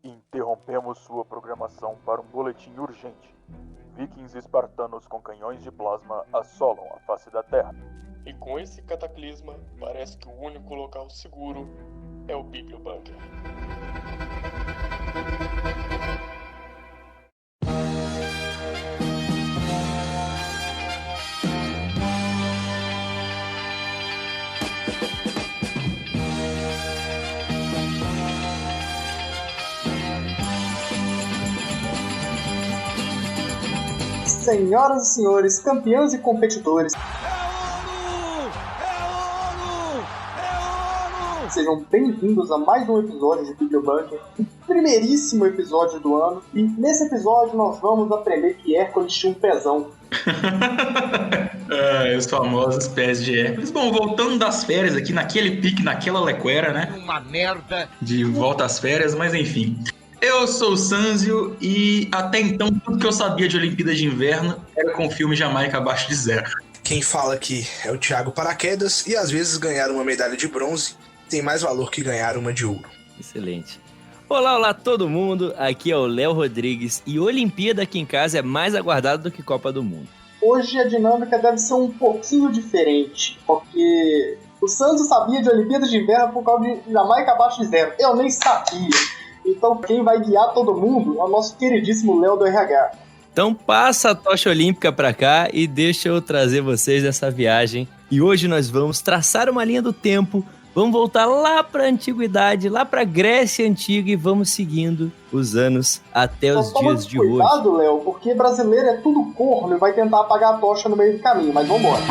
Interrompemos sua programação para um boletim urgente. Vikings espartanos com canhões de plasma assolam a face da Terra. E com esse cataclisma, parece que o único local seguro é o Bibliobunker. Senhoras e senhores, campeões e competidores, sejam bem-vindos a mais um episódio de Bibliobunker, o primeiríssimo episódio do ano, e nesse episódio nós vamos aprender que Hércules tinha um pezão. Os famosos pés de Hércules. Bom, voltando das férias aqui, naquele pique, naquela lequera, né? Uma merda! De volta às férias, mas enfim. Eu sou o Sanzio e até então tudo que eu sabia de Olimpíadas de Inverno era com o filme Jamaica Abaixo de Zero. Quem fala aqui é o Thiago Paraquedas e às vezes ganhar uma medalha de bronze tem mais valor que ganhar uma de ouro. Excelente. Olá todo mundo, aqui é o Léo Rodrigues e Olimpíada aqui em casa é mais aguardado do que Copa do Mundo. Hoje a dinâmica deve ser um pouquinho diferente, porque o Sanzio sabia de Olimpíadas de Inverno por causa de Jamaica Abaixo de Zero. Eu nem sabia. Então quem vai guiar todo mundo é o nosso queridíssimo Léo do RH. Então passa a tocha olímpica pra cá e deixa eu trazer vocês nessa viagem. E hoje nós vamos traçar uma linha do tempo, vamos voltar lá pra antiguidade, lá pra Grécia Antiga e vamos seguindo os anos até os dias de hoje. Cuidado, Léo, porque brasileiro é tudo corno e vai tentar apagar a tocha no meio do caminho, mas vambora.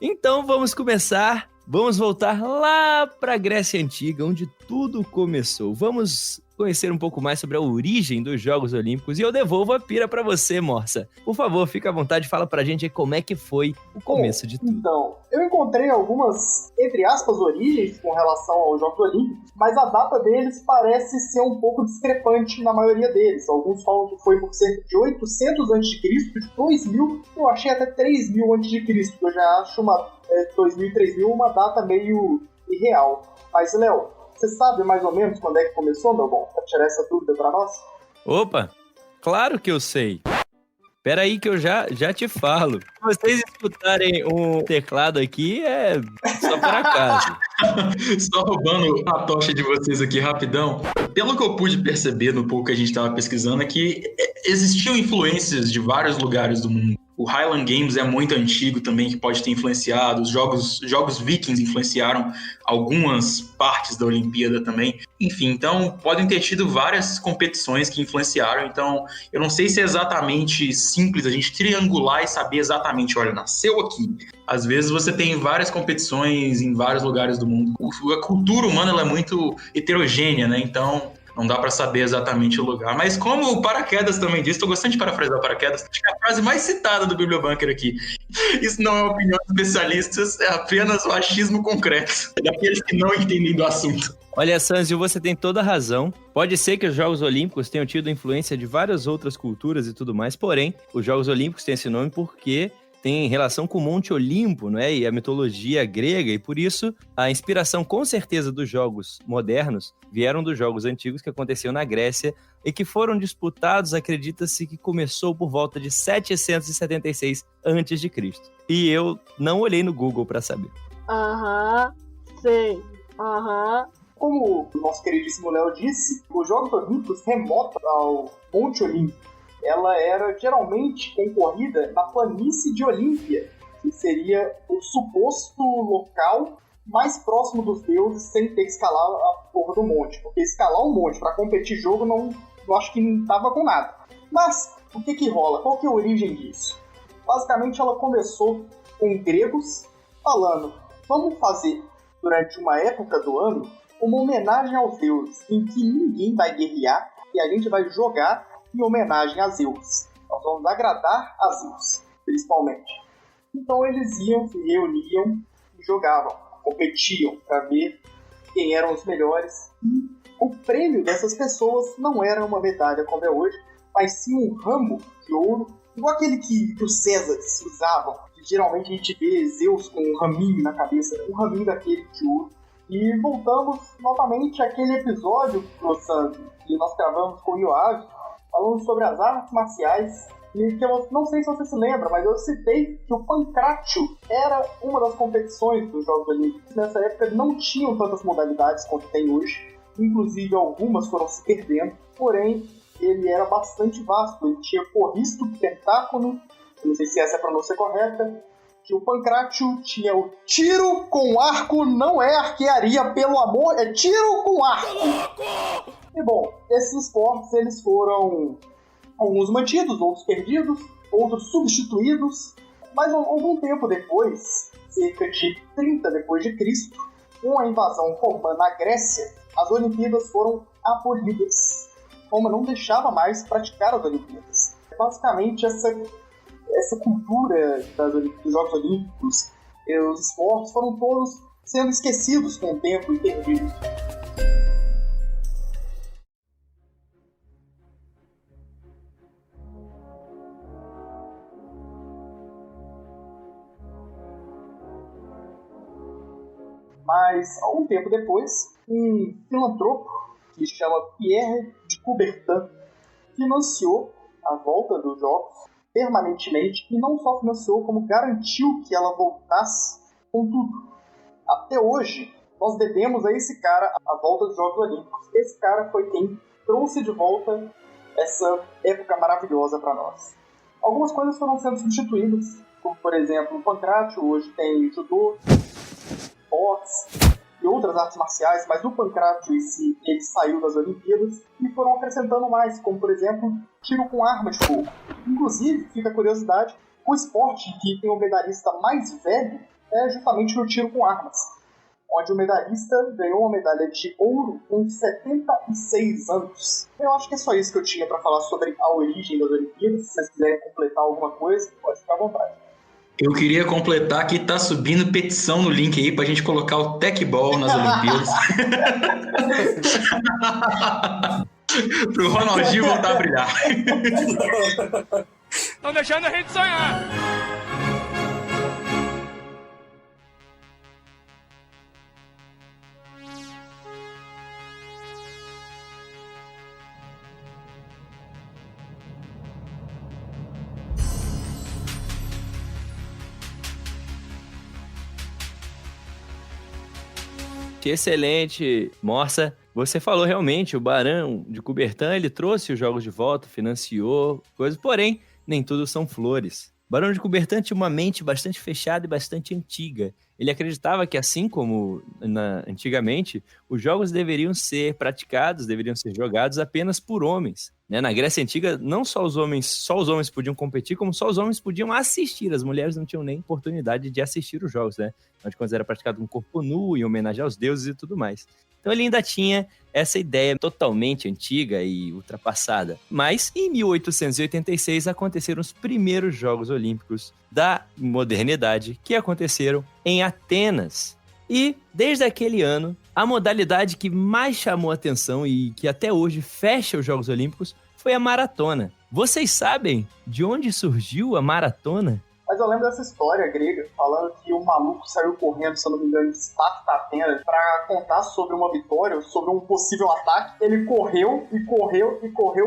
Então vamos começar, vamos voltar lá para a Grécia Antiga, onde tudo começou. Vamos conhecer um pouco mais sobre a origem dos Jogos Olímpicos e eu devolvo a pira para você, Morsa. Por favor, fica à vontade, fala pra gente aí como é que foi o começo de tudo. Então, eu encontrei algumas, entre aspas, origens com relação aos Jogos Olímpicos, mas a data deles parece ser um pouco discrepante na maioria deles. Alguns falam que foi por cerca de 800 a.C., de 2000, eu achei até 3000 a.C., que eu já acho 2000 e 3000 uma data meio irreal. Mas, Léo, você sabe mais ou menos quando é que começou, meu bom? Pra tirar essa dúvida pra nós? Opa, claro que eu sei. Pera aí que eu já te falo. Se vocês escutarem um teclado aqui, é só por acaso. Só roubando a tocha de vocês aqui rapidão. Pelo que eu pude perceber no pouco que a gente estava pesquisando, é que existiam influências de vários lugares do mundo. O Highland Games é muito antigo também, que pode ter influenciado. Os jogos vikings influenciaram algumas partes da Olimpíada também. Enfim, então podem ter tido várias competições que influenciaram. Então eu não sei se é exatamente simples a gente triangular e saber exatamente, olha, nasceu aqui. Às vezes você tem várias competições em vários lugares do mundo. A cultura humana ela é muito heterogênea, né? Então não dá pra saber exatamente o lugar. Mas como o Paraquedas também disse, tô gostando de parafrasear o Paraquedas, acho que é a frase mais citada do Bibliobunker aqui. Isso não é opinião de especialistas, é apenas o achismo concreto daqueles que não entendem do assunto. Olha, Sanzio, você tem toda a razão. Pode ser que os Jogos Olímpicos tenham tido influência de várias outras culturas e tudo mais, porém, os Jogos Olímpicos têm esse nome porque tem relação com o Monte Olimpo, não é? E a mitologia grega, e por isso a inspiração com certeza dos jogos modernos vieram dos jogos antigos que aconteciam na Grécia e que foram disputados, acredita-se que começou por volta de 776 a.C. E eu não olhei no Google para saber. Sei. Como o nosso queridíssimo Léo disse, os Jogos Olímpicos remontam ao Monte Olimpo. Ela era geralmente concorrida na planície de Olímpia, que seria o suposto local mais próximo dos deuses sem ter que escalar a porra do monte. Porque escalar um monte para competir jogo eu acho que não tava com nada. Mas o que rola? Qual que é a origem disso? Basicamente ela começou com gregos falando: vamos fazer durante uma época do ano uma homenagem aos deuses, em que ninguém vai guerrear e a gente vai jogar em homenagem a Zeus. nós vamos agradar a Zeus, principalmente. Então eles iam, se reuniam e jogavam, competiam para ver quem eram os melhores. E o prêmio dessas pessoas não era uma medalha como é hoje, mas sim um ramo de ouro, igual aquele que os Césares usavam. Geralmente a gente vê Zeus com um raminho na cabeça, um raminho daquele de ouro. E voltamos novamente àquele episódio, que nós gravamos com o Yoav, falando sobre as artes marciais. E que eu não sei se você se lembra, mas eu citei que o pancrácio era uma das competições dos Jogos Olímpicos. Nessa época não tinham tantas modalidades quanto tem hoje, inclusive algumas foram se perdendo, porém ele era bastante vasto. Ele tinha corristo, pentáculo, não sei se essa é a pronúncia correta, que o pancrácio tinha o tiro com arco, não é arquearia, pelo amor, é tiro com arco. E bom, esses esportes eles foram alguns mantidos, outros perdidos, outros substituídos, mas algum tempo depois, cerca de 30 depois de Cristo, com a invasão romana na Grécia, as Olimpíadas foram abolidas. Roma não deixava mais praticar as Olimpíadas. Basicamente, essa cultura dos Jogos Olímpicos, os esportes foram todos sendo esquecidos com o tempo e perdidos. Mas, algum tempo depois, um filantropo que se chama Pierre de Coubertin financiou a volta dos Jogos permanentemente e não só financiou, como garantiu que ela voltasse com tudo. Até hoje, nós devemos a esse cara a volta dos Jogos Olímpicos. Esse cara foi quem trouxe de volta essa época maravilhosa para nós. Algumas coisas foram sendo substituídas, como, por exemplo, o pancrácio hoje tem judô, boxe e outras artes marciais, mas o pancrácio em si, ele saiu das Olimpíadas e foram acrescentando mais, como por exemplo, tiro com arma de fogo. Inclusive, fica a curiosidade, o esporte que tem o medalhista mais velho é justamente o tiro com armas, onde o medalhista ganhou uma medalha de ouro com 76 anos. Eu acho que é só isso que eu tinha para falar sobre a origem das Olimpíadas. Se vocês quiserem completar alguma coisa, pode ficar à vontade. Eu queria completar que tá subindo petição no link aí pra gente colocar o Tecbol nas Olimpíadas. Pro Ronaldinho voltar a brilhar. Estão deixando a gente sonhar. Excelente, Morsa. Você falou realmente, o Barão de Coubertin, ele trouxe os jogos de volta, financiou coisas, porém, nem tudo são flores. O Barão de Coubertin tinha uma mente bastante fechada e bastante antiga. Ele acreditava que, assim como antigamente, os jogos deveriam ser praticados, deveriam ser jogados apenas por homens. Na Grécia Antiga, não só os homens podiam competir, como só os homens podiam assistir. As mulheres não tinham nem oportunidade de assistir os jogos, né? Afinal de contas, era praticado um corpo nu, em homenagem aos deuses e tudo mais. Então ele ainda tinha essa ideia totalmente antiga e ultrapassada. Mas, em 1886, aconteceram os primeiros Jogos Olímpicos da modernidade, que aconteceram em Atenas. E, desde aquele ano, a modalidade que mais chamou a atenção e que até hoje fecha os Jogos Olímpicos foi a maratona. Vocês sabem de onde surgiu a maratona? Mas eu lembro dessa história grega, falando que um maluco saiu correndo, se eu não me engano, de Esparta, Atenas, pra contar sobre uma vitória, sobre um possível ataque. Ele correu,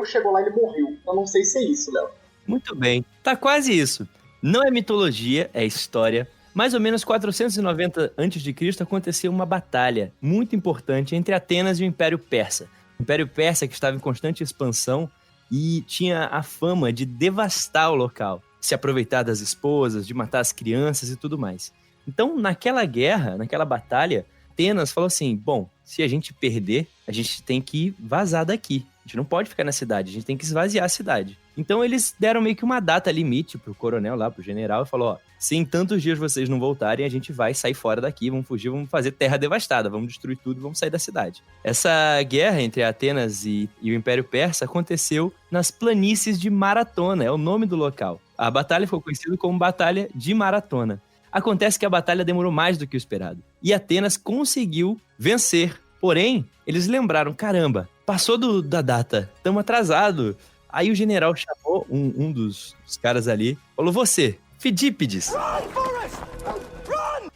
chegou lá e ele morreu. Eu não sei se é isso, Léo. Muito bem, tá quase isso. Não é mitologia, é história. Mais ou menos 490 a.C. aconteceu uma batalha muito importante entre Atenas e o Império Persa. O Império Persa que estava em constante expansão e tinha a fama de devastar o local, se aproveitar das esposas, de matar as crianças e tudo mais. Então, naquela guerra, naquela batalha, Atenas falou assim, bom, se a gente perder, a gente tem que vazar daqui. A gente não pode ficar na cidade, a gente tem que esvaziar a cidade. Então eles deram meio que uma data limite pro coronel lá, pro general, e falou, ó, se em tantos dias vocês não voltarem, a gente vai sair fora daqui, vamos fugir, vamos fazer terra devastada, vamos destruir tudo, vamos sair da cidade. Essa guerra entre Atenas e o Império Persa aconteceu nas planícies de Maratona, é o nome do local. A batalha ficou conhecida como Batalha de Maratona. Acontece que a batalha demorou mais do que o esperado, e Atenas conseguiu vencer. Porém, eles lembraram, caramba, passou da data, estamos atrasados. Aí o general chamou um dos caras ali, falou, você, Fidípides,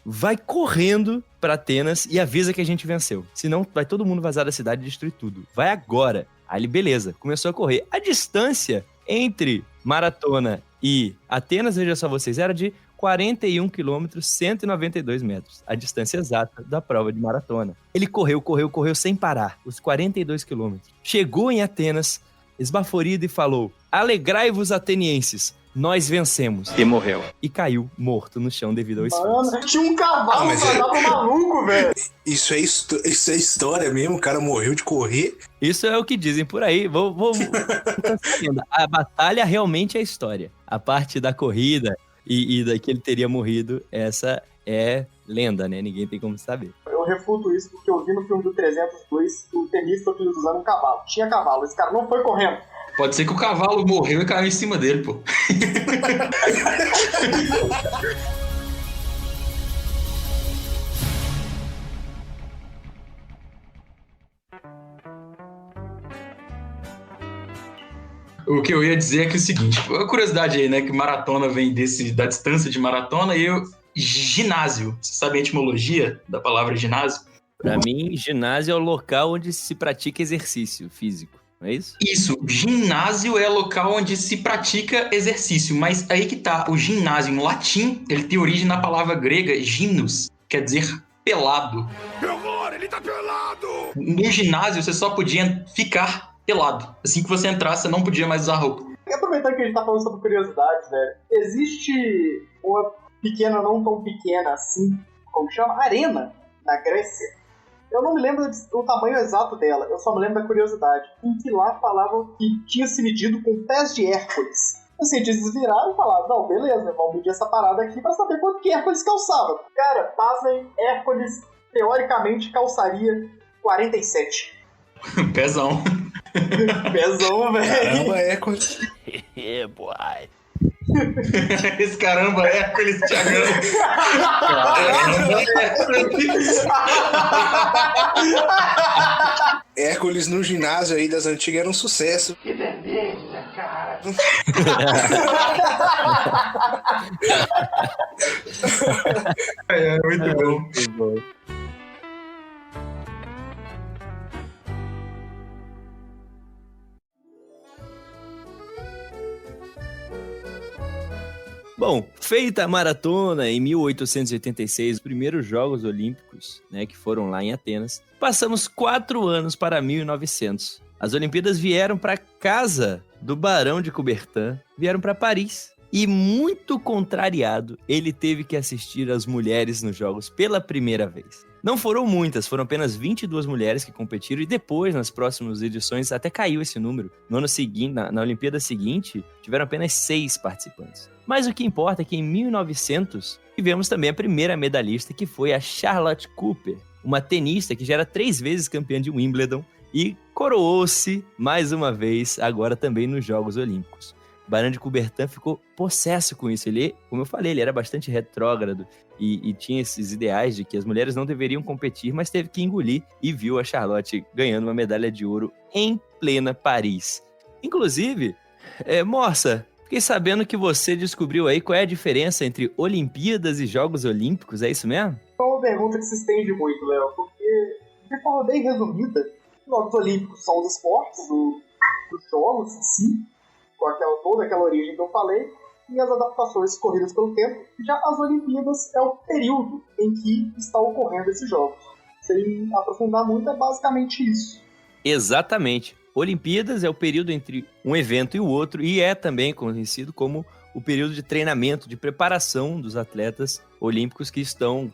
vai correndo pra Atenas e avisa que a gente venceu. Senão vai todo mundo vazar da cidade e destruir tudo. Vai agora. Aí ele, beleza, começou a correr. A distância entre Maratona e Atenas, veja só vocês, era de 41 quilômetros, 192 metros. A distância exata da prova de maratona. Ele correu sem parar, os 42 quilômetros. Chegou em Atenas, esbaforido, e falou, alegrai-vos, atenienses, nós vencemos. E morreu. E caiu morto no chão devido ao esforço. Mano, tinha um cavalo pra dar pro maluco, velho. Isso é história mesmo? O cara morreu de correr? Isso é o que dizem por aí. Vou... A batalha realmente é história. A parte da corrida e da que ele teria morrido, essa é lenda, né? Ninguém tem como saber. Eu refuto isso porque eu vi no filme do 302 o Temístocles usando um cavalo. Tinha cavalo, esse cara não foi correndo. Pode ser que o cavalo morreu e caiu em cima dele, pô. O que eu ia dizer é que é o seguinte, a curiosidade aí, né, que maratona vem da distância de maratona e ginásio. Você sabe a etimologia da palavra ginásio? Pra mim, ginásio é o local onde se pratica exercício físico, não é isso? Isso, ginásio é o local onde se pratica exercício, mas aí que tá, o ginásio em latim, ele tem origem na palavra grega ginos, quer dizer pelado. Meu amor, ele tá pelado! No ginásio você só podia ficar pelado. Assim que você entrasse, você não podia mais usar roupa. E aproveitando que a gente tá falando sobre curiosidades, velho, existe uma pequena, não tão pequena assim, como chama? Arena, na Grécia. Eu não me lembro do tamanho exato dela, eu só me lembro da curiosidade, em que lá falavam que tinha se medido com pés de Hércules. Os cientistas viraram e falaram, não, beleza, vamos medir essa parada aqui pra saber quanto que Hércules calçava. Cara, pasmem, Hércules teoricamente calçaria 47. Pezão. Pezão, velho. Caramba, Hércules. Yeah, boy. Esse caramba, Hércules, Thiagão. Hércules no ginásio aí das antigas era um sucesso. Que delícia, cara. Muito bom. Muito bom. Bom, feita a maratona em 1886, os primeiros Jogos Olímpicos, né, que foram lá em Atenas, passamos 4 anos para 1900. As Olimpíadas vieram para casa do Barão de Coubertin, vieram para Paris. E muito contrariado, ele teve que assistir às mulheres nos Jogos pela primeira vez. Não foram muitas, foram apenas 22 mulheres que competiram e depois, nas próximas edições, até caiu esse número. No ano seguinte, na Olimpíada seguinte, tiveram apenas 6 participantes. Mas o que importa é que em 1900 tivemos também a primeira medalhista, que foi a Charlotte Cooper, uma tenista que já era 3 vezes campeã de Wimbledon e coroou-se mais uma vez agora também nos Jogos Olímpicos. Barão de Coubertin ficou possesso com isso. Ele, como eu falei, ele era bastante retrógrado e tinha esses ideais de que as mulheres não deveriam competir, mas teve que engolir e viu a Charlotte ganhando uma medalha de ouro em plena Paris. Inclusive, moça, fiquei sabendo que você descobriu aí qual é a diferença entre Olimpíadas e Jogos Olímpicos, é isso mesmo? É uma pergunta que se estende muito, Léo, porque, de forma bem resumida, os Jogos Olímpicos são os esportes dos jogos em si, com toda aquela origem que eu falei, e as adaptações corridas pelo tempo. Já as Olimpíadas é o período em que está ocorrendo esses jogos. Sem aprofundar muito, é basicamente isso. Exatamente. Olimpíadas é o período entre um evento e o outro, e é também conhecido como o período de treinamento, de preparação dos atletas olímpicos que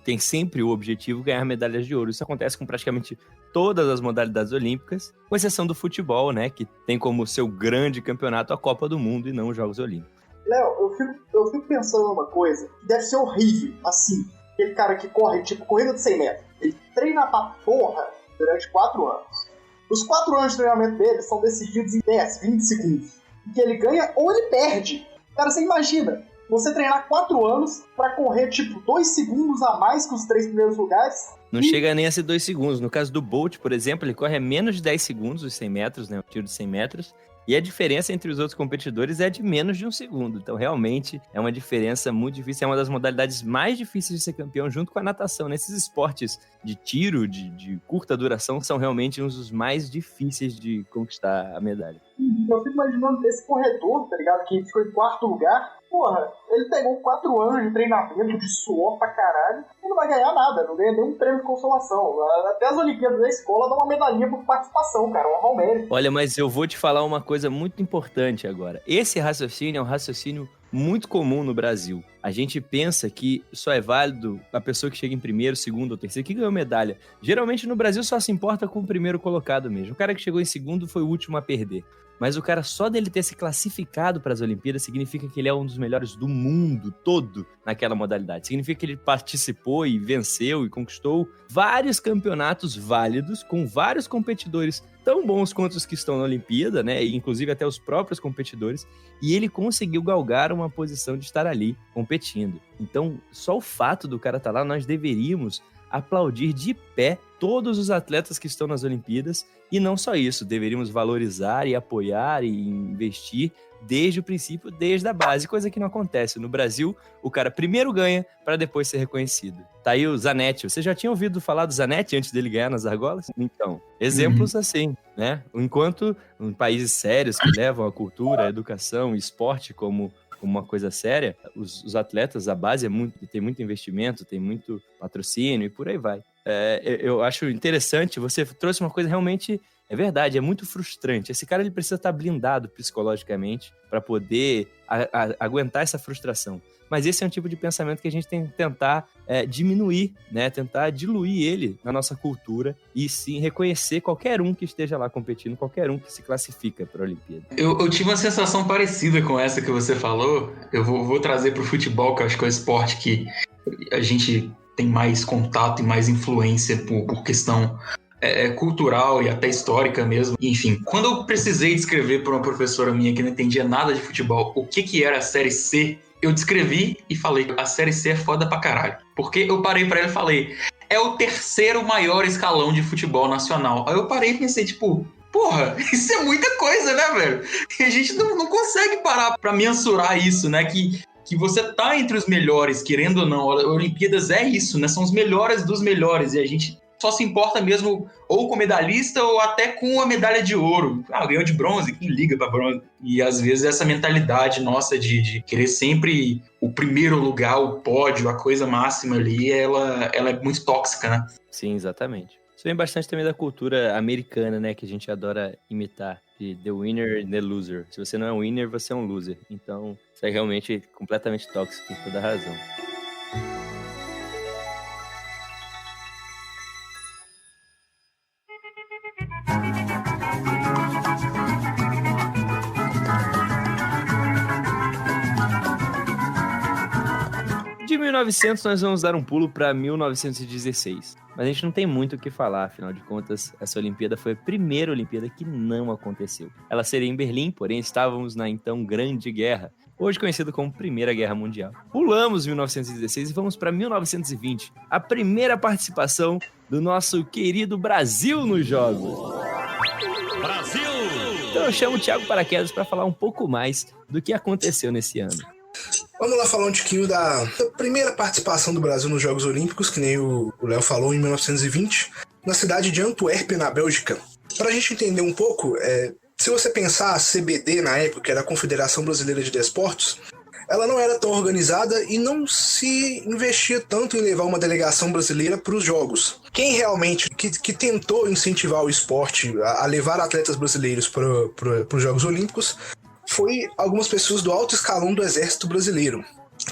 têm sempre o objetivo de ganhar medalhas de ouro. Isso acontece com praticamente todas as modalidades olímpicas, com exceção do futebol, né, que tem como seu grande campeonato a Copa do Mundo e não os Jogos Olímpicos. Léo, eu fico pensando numa coisa que deve ser horrível, assim, aquele cara que corre, tipo, corrida de 100 metros, ele treina pra porra durante 4 anos. Os 4 anos de treinamento dele são decididos em 10, 20 segundos. E que ele ganha ou ele perde. Cara, você imagina, você treinar 4 anos pra correr, tipo, 2 segundos a mais que os 3 primeiros lugares. Não chega nem a ser 2 segundos. No caso do Bolt, por exemplo, ele corre a menos de 10 segundos os 100 metros, né? O tiro de 100 metros. E a diferença entre os outros competidores é de menos de 1 segundo. Então, realmente, é uma diferença muito difícil. É uma das modalidades mais difíceis de ser campeão, junto com a natação. Nesses esportes de tiro, de curta duração, são realmente uns dos mais difíceis de conquistar a medalha. Eu fico imaginando esse corredor, tá ligado? Que ficou em 4º lugar. Porra, ele pegou 4 anos de treinamento, de suor pra caralho, e não vai ganhar nada, não ganha nenhum prêmio de consolação. Até as Olimpíadas da escola dão uma medalhinha por participação, cara, um mérito. Olha, mas eu vou te falar uma coisa muito importante agora. Esse raciocínio é um raciocínio muito comum no Brasil. A gente pensa que só é válido a pessoa que chega em primeiro, segundo ou terceiro, que ganhou medalha. Geralmente no Brasil só se importa com o primeiro colocado mesmo. O cara que chegou em segundo foi o último a perder. Mas o cara, só dele ter se classificado para as Olimpíadas, significa que ele é um dos melhores do mundo todo naquela modalidade. Significa que ele participou e venceu e conquistou vários campeonatos válidos, com vários competidores tão bons quanto os que estão na Olimpíada, né? E inclusive até os próprios competidores. E ele conseguiu galgar uma posição de estar ali competindo. Então, só o fato do cara estar lá, nós deveríamos aplaudir de pé todos os atletas que estão nas Olimpíadas, e não só isso, deveríamos valorizar e apoiar e investir desde o princípio, desde a base, coisa que não acontece. No Brasil, o cara primeiro ganha para depois ser reconhecido. Tá aí o Zanetti. Você já tinha ouvido falar do Zanetti antes dele ganhar nas argolas? Então, exemplos assim, né? Enquanto em países sérios que levam a cultura, a educação e esporte como uma coisa séria, os atletas, a base tem muito investimento, tem muito patrocínio e por aí vai. Eu acho interessante, você trouxe uma coisa realmente, é verdade, é muito frustrante. Esse cara ele precisa estar blindado psicologicamente para poder aguentar essa frustração. Mas esse é um tipo de pensamento que a gente tem que tentar diminuir, né? Tentar diluir ele na nossa cultura e sim reconhecer qualquer um que esteja lá competindo, qualquer um que se classifica para a Olimpíada. Eu tive uma sensação parecida com essa que você falou. Eu vou trazer para o futebol, que eu acho que é o esporte que a gente tem mais contato e mais influência por questão cultural e até histórica mesmo. Enfim, quando eu precisei descrever para uma professora minha que não entendia nada de futebol o que era a Série C, eu descrevi e falei, a Série C é foda pra caralho. Porque eu parei pra ela e falei, é o 3º maior escalão de futebol nacional. Aí eu parei e pensei, tipo, porra, isso é muita coisa, né, velho? E a gente não consegue parar pra mensurar isso, né? Que você tá entre os melhores, querendo ou não. A Olimpíadas é isso, né? São os melhores dos melhores. E a gente só se importa mesmo ou com medalhista ou até com a medalha de ouro. Ganhou de bronze, quem liga pra bronze? E às vezes essa mentalidade nossa de querer sempre o primeiro lugar, o pódio, a coisa máxima ali, ela é muito tóxica, né? Sim, exatamente. Isso vem bastante também da cultura americana, né? Que a gente adora imitar. De the winner and the loser. Se você não é um winner, você é um loser. Então, isso é realmente completamente tóxico, tem toda a razão. De 1900, nós vamos dar um pulo para 1916. Mas a gente não tem muito o que falar, afinal de contas, essa Olimpíada foi a primeira Olimpíada que não aconteceu. Ela seria em Berlim, porém estávamos na então Grande Guerra, hoje conhecida como Primeira Guerra Mundial. Pulamos 1916 e vamos para 1920, a primeira participação do nosso querido Brasil nos Jogos. Brasil! Então eu chamo o Thiago Paraquedas para falar um pouco mais do que aconteceu nesse ano. Vamos lá falar um tiquinho da primeira participação do Brasil nos Jogos Olímpicos, que nem o Léo falou, em 1920, na cidade de Antuérpia, na Bélgica. Para a gente entender um pouco, se você pensar a CBD na época, que era a Confederação Brasileira de Desportos, ela não era tão organizada e não se investia tanto em levar uma delegação brasileira para os Jogos. Quem realmente que tentou incentivar o esporte a levar atletas brasileiros para os Jogos Olímpicos foi algumas pessoas do alto escalão do Exército Brasileiro,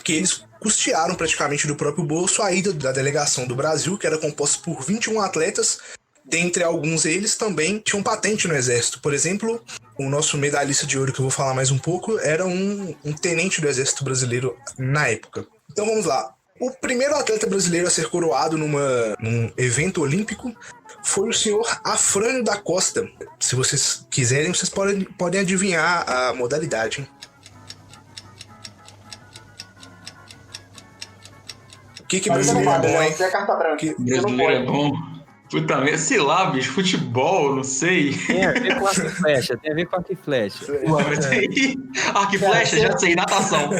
que eles custearam praticamente do próprio bolso a ida da delegação do Brasil, que era composta por 21 atletas Dentre alguns deles também tinham patente no exército. Por exemplo, o nosso medalhista de ouro, que eu vou falar mais um pouco, era um tenente do exército brasileiro na época. Então vamos lá. O primeiro atleta brasileiro a ser coroado num evento olímpico foi o senhor Afrânio da Costa. Se vocês quiserem, vocês podem adivinhar a modalidade, hein? O que brasileiro é bom, hein? Você é carta branca. Brasileiro é bom. Puta merda, sei lá, bicho, futebol, não sei. Tem a ver com arco e flecha, Arco e flecha, já sei, natação.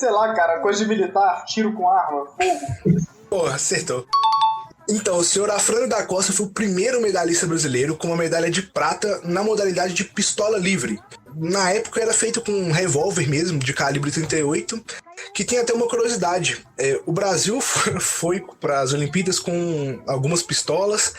Sei lá, cara, coisa de militar, tiro com arma, fogo. Porra, acertou. Então, o senhor Afrânio da Costa foi o primeiro medalhista brasileiro com uma medalha de prata na modalidade de pistola livre. Na época era feito com um revólver mesmo, de calibre 38, que tem até uma curiosidade. O Brasil foi para as Olimpíadas com algumas pistolas,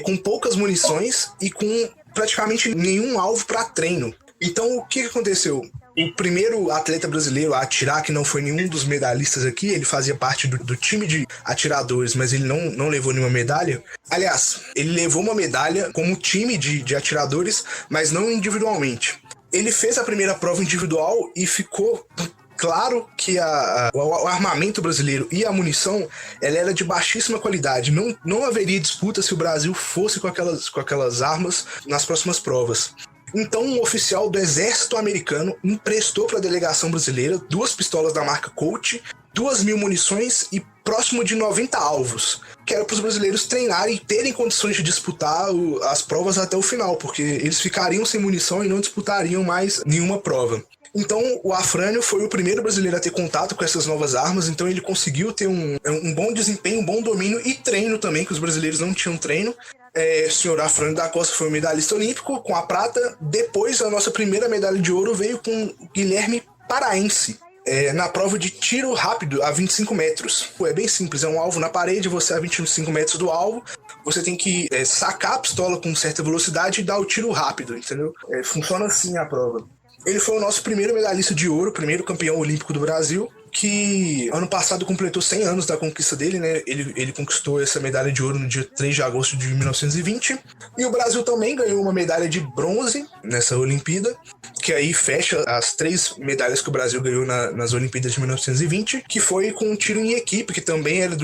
com poucas munições e com praticamente nenhum alvo para treino. Então, o que aconteceu? O primeiro atleta brasileiro a atirar, que não foi nenhum dos medalhistas aqui, ele fazia parte do time de atiradores, mas ele não levou nenhuma medalha. Aliás, ele levou uma medalha como time de atiradores, mas não individualmente. Ele fez a primeira prova individual e ficou claro que o armamento brasileiro e a munição ela era de baixíssima qualidade. Não haveria disputa se o Brasil fosse com aquelas armas nas próximas provas. Então, um oficial do exército americano emprestou para a delegação brasileira 2 pistolas da marca Colt, 2.000 munições e próximo de 90 alvos, que era para os brasileiros treinarem e terem condições de disputar as provas até o final, porque eles ficariam sem munição e não disputariam mais nenhuma prova. Então, o Afrânio foi o primeiro brasileiro a ter contato com essas novas armas, então ele conseguiu ter um bom desempenho, um bom domínio e treino também, que os brasileiros não tinham treino. O senhor Afrânio da Costa foi o medalhista olímpico com a prata. Depois, a nossa primeira medalha de ouro veio com o Guilherme Paraense, na prova de tiro rápido a 25 metros. É bem simples, é um alvo na parede, você a 25 metros do alvo, você tem que sacar a pistola com certa velocidade e dar o tiro rápido, entendeu? Funciona assim a prova. Ele foi o nosso primeiro medalhista de ouro, primeiro campeão olímpico do Brasil, que ano passado completou 100 anos da conquista dele, né? Ele conquistou essa medalha de ouro no dia 3 de agosto de 1920. E o Brasil também ganhou uma medalha de bronze nessa Olimpíada, que aí fecha as 3 medalhas que o Brasil ganhou nas Olimpíadas de 1920, que foi com um tiro em equipe, que também era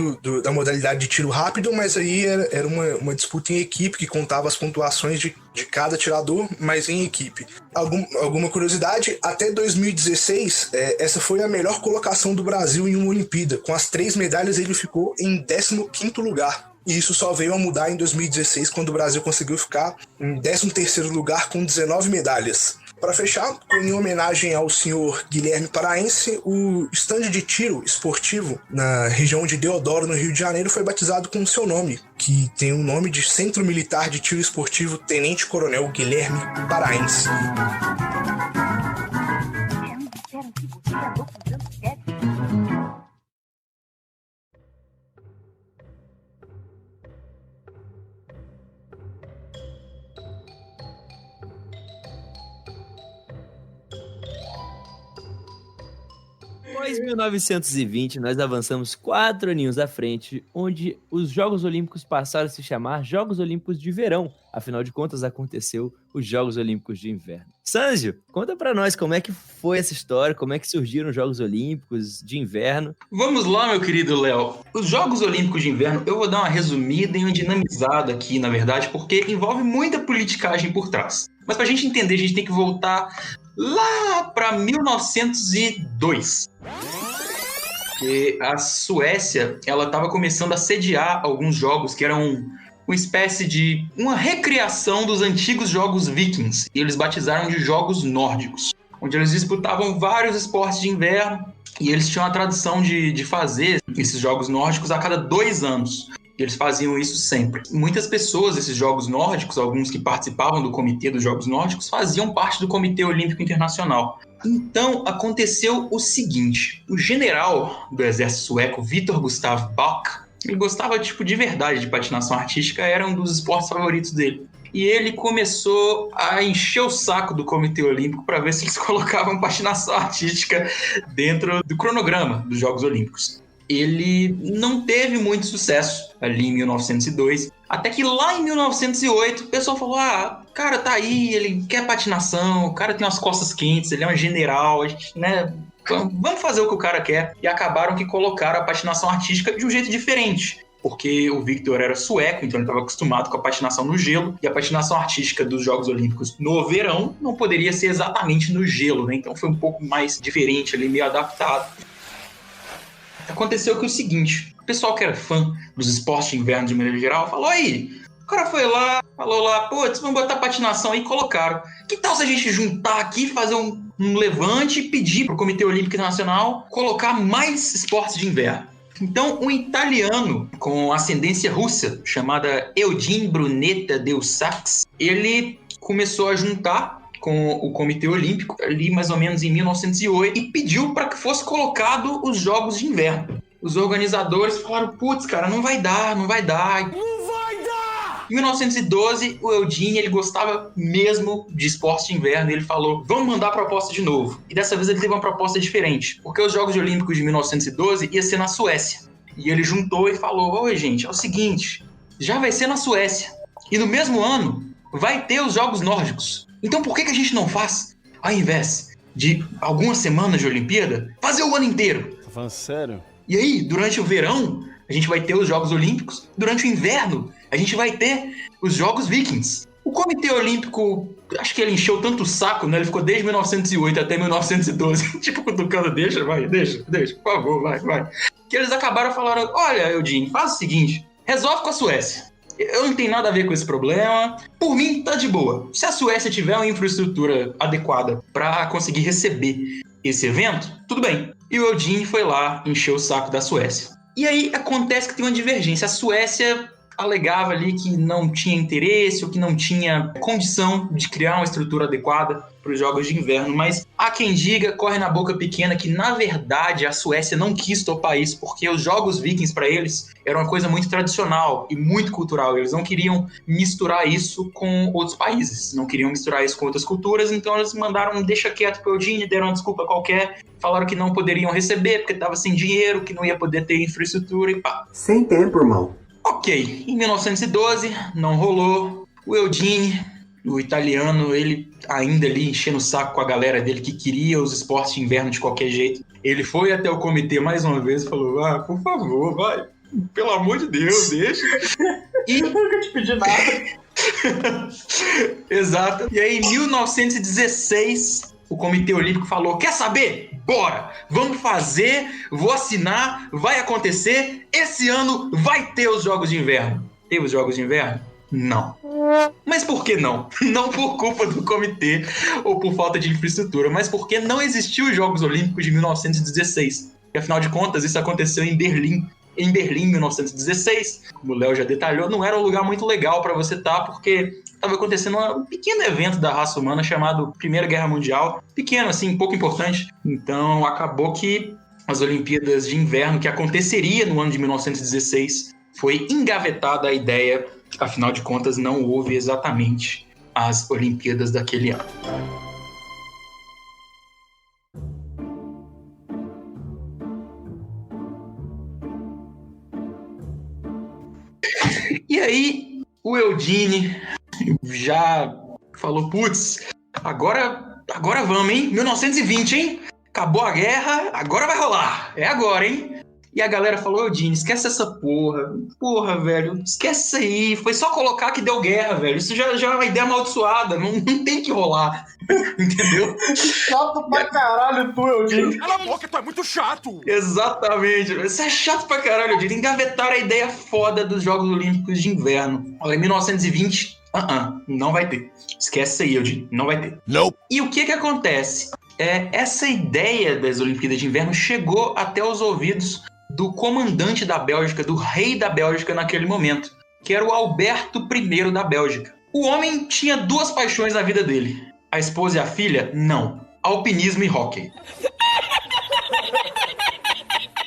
da modalidade de tiro rápido, mas aí era uma disputa em equipe, que contava as pontuações de cada atirador, mas em equipe. Alguma curiosidade, até 2016, essa foi a melhor colocação do Brasil em uma Olimpíada. Com as 3 medalhas, ele ficou em 15º lugar. E isso só veio a mudar em 2016, quando o Brasil conseguiu ficar em 13º lugar com 19 medalhas. Para fechar, em homenagem ao senhor Guilherme Paraense, o estande de tiro esportivo na região de Deodoro, no Rio de Janeiro, foi batizado com o seu nome, que tem o nome de Centro Militar de Tiro Esportivo Tenente Coronel Guilherme Paraense. Após 1920, nós avançamos 4 aninhos à frente, onde os Jogos Olímpicos passaram a se chamar Jogos Olímpicos de Verão. Afinal de contas, aconteceu os Jogos Olímpicos de Inverno. Sanzio, conta pra nós como é que foi essa história, como é que surgiram os Jogos Olímpicos de Inverno. Vamos lá, meu querido Léo. Os Jogos Olímpicos de Inverno, eu vou dar uma resumida e uma dinamizada aqui, na verdade, porque envolve muita politicagem por trás. Mas pra gente entender, a gente tem que voltar lá para 1902. Porque a Suécia, ela estava começando a sediar alguns jogos que eram uma espécie de uma recriação dos antigos jogos vikings. E eles batizaram de Jogos Nórdicos, onde eles disputavam vários esportes de inverno. E eles tinham a tradição de fazer esses jogos nórdicos a cada 2 anos. E eles faziam isso sempre. Muitas pessoas desses Jogos Nórdicos, alguns que participavam do comitê dos Jogos Nórdicos, faziam parte do Comitê Olímpico Internacional. Então, aconteceu o seguinte. O general do exército sueco, Viktor Gustav Bach, ele gostava de verdade de patinação artística, era um dos esportes favoritos dele. E ele começou a encher o saco do Comitê Olímpico para ver se eles colocavam patinação artística dentro do cronograma dos Jogos Olímpicos. ele não teve muito sucesso ali em 1902. Até que lá em 1908 o pessoal falou, cara tá aí, ele quer patinação, o cara tem umas costas quentes, ele é um general, a gente, né? Vamos fazer o que o cara quer. E acabaram que colocaram a patinação artística de um jeito diferente. Porque o Victor era sueco, então ele estava acostumado com a patinação no gelo, e a patinação artística dos Jogos Olímpicos no verão não poderia ser exatamente no gelo, né? Então foi um pouco mais diferente ali, meio adaptado. Aconteceu que o seguinte, o pessoal que era fã dos esportes de inverno de maneira geral falou, aí, o cara foi lá, falou lá, putz, vamos botar patinação aí, e colocaram. Que tal se a gente juntar aqui, fazer um levante e pedir para o Comitê Olímpico Internacional colocar mais esportes de inverno? Então, um italiano com ascendência russa, chamada Eugene Brunetta Deus-Sax, ele começou a juntar com o Comitê Olímpico, ali mais ou menos em 1908, e pediu para que fosse colocado os Jogos de Inverno. Os organizadores falaram, putz, cara, não vai dar. Não vai dar! Em 1912, o Eugene, ele gostava mesmo de esporte de inverno, e ele falou, vamos mandar a proposta de novo. E dessa vez ele teve uma proposta diferente, porque os Jogos Olímpicos de 1912 ia ser na Suécia. E ele juntou e falou, oi gente, é o seguinte, já vai ser na Suécia. E no mesmo ano, vai ter os Jogos Nórdicos. Então por que a gente não faz, ao invés de algumas semanas de Olimpíada, fazer o ano inteiro? Tá falando sério? E aí, durante o verão, a gente vai ter os Jogos Olímpicos. Durante o inverno, a gente vai ter os Jogos Vikings. O Comitê Olímpico, acho que ele encheu tanto o saco, né? Ele ficou desde 1908 até 1912, tipo, cutucando, deixa, por favor, vai. Que eles acabaram falando, olha, Eugene, faz o seguinte, resolve com a Suécia. Eu não tenho nada a ver com esse problema. Por mim, tá de boa. Se a Suécia tiver uma infraestrutura adequada para conseguir receber esse evento, tudo bem. E o Eugene foi lá, encheu o saco da Suécia. E aí acontece que tem uma divergência. A Suécia alegava ali que não tinha interesse ou que não tinha condição de criar uma estrutura adequada para os Jogos de Inverno, mas há quem diga, corre na boca pequena, que na verdade a Suécia não quis topar isso, porque os Jogos Vikings para eles era uma coisa muito tradicional e muito cultural. Eles não queriam misturar isso com outros países, não queriam misturar isso com outras culturas, então eles mandaram deixa quieto pro Eugene, deram uma desculpa qualquer, falaram que não poderiam receber porque estava sem dinheiro, que não ia poder ter infraestrutura e pá. Sem tempo, irmão. Ok, em 1912, não rolou. O Eugene, o italiano, ele ainda ali enchendo o saco com a galera dele que queria os esportes de inverno de qualquer jeito. Ele foi até o comitê mais uma vez e falou, por favor, vai, pelo amor de Deus, deixa. E... Eu nunca te pedi nada. Exato. E aí, em 1916... o Comitê Olímpico falou, quer saber? Bora! Vamos fazer, vou assinar, vai acontecer, esse ano vai ter os Jogos de Inverno. Teve os Jogos de Inverno? Não. Mas por que não? Não por culpa do comitê ou por falta de infraestrutura, mas porque não existiu os Jogos Olímpicos de 1916. E afinal de contas, isso aconteceu em Berlim. Em Berlim, 1916, como o Léo já detalhou, não era um lugar muito legal para você estar, porque estava acontecendo um pequeno evento da raça humana chamado Primeira Guerra Mundial. Pequeno, assim, pouco importante. Então, acabou que as Olimpíadas de Inverno, que aconteceria no ano de 1916, foi engavetada a ideia. Afinal de contas, não houve exatamente as Olimpíadas daquele ano. E aí, o Eugene já falou, putz, agora vamos, hein? 1920, hein? Acabou a guerra, agora vai rolar. É agora, hein? E a galera falou, Eugene, esquece essa porra. Porra, velho, esquece isso aí. Foi só colocar que deu guerra, velho. Isso já é uma ideia amaldiçoada, não tem que rolar. Entendeu? Chato pra caralho tu, Eugene. Cala a boca, tu é muito chato. Exatamente. Você é chato pra caralho, Eugene. Engavetaram a ideia foda dos Jogos Olímpicos de Inverno. Olha, em 1920, não vai ter. Esquece isso aí, Eugene. Não vai ter. Não. E o que acontece? Essa ideia das Olimpíadas de Inverno chegou até os ouvidos do comandante da Bélgica, do rei da Bélgica naquele momento, que era o Alberto I da Bélgica. O homem tinha duas paixões na vida dele. A esposa e a filha? Não. Alpinismo e hóquei.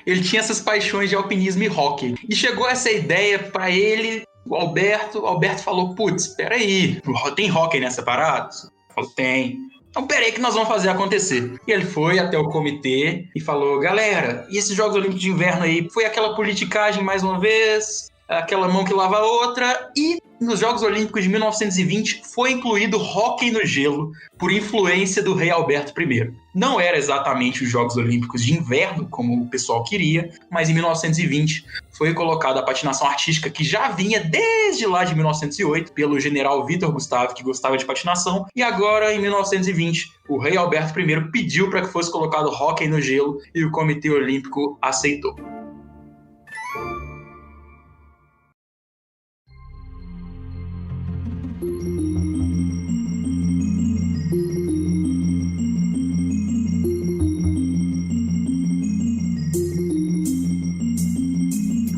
Ele tinha essas paixões de alpinismo e hóquei. E chegou essa ideia pra ele, o Alberto falou, putz, peraí, tem hóquei nessa parada? Falou, tem. Então, peraí que nós vamos fazer acontecer. E ele foi até o comitê e falou, galera, e esses Jogos Olímpicos de Inverno aí? Foi aquela politicagem mais uma vez, aquela mão que lava a outra, e nos Jogos Olímpicos de 1920 foi incluído hóquei no gelo por influência do rei Alberto I. Não era exatamente os Jogos Olímpicos de Inverno, como o pessoal queria, mas em 1920 foi colocada a patinação artística, que já vinha desde lá de 1908 pelo general Vitor Gustave, que gostava de patinação, e agora em 1920 o rei Alberto I pediu para que fosse colocado hóquei no gelo e o Comitê Olímpico aceitou.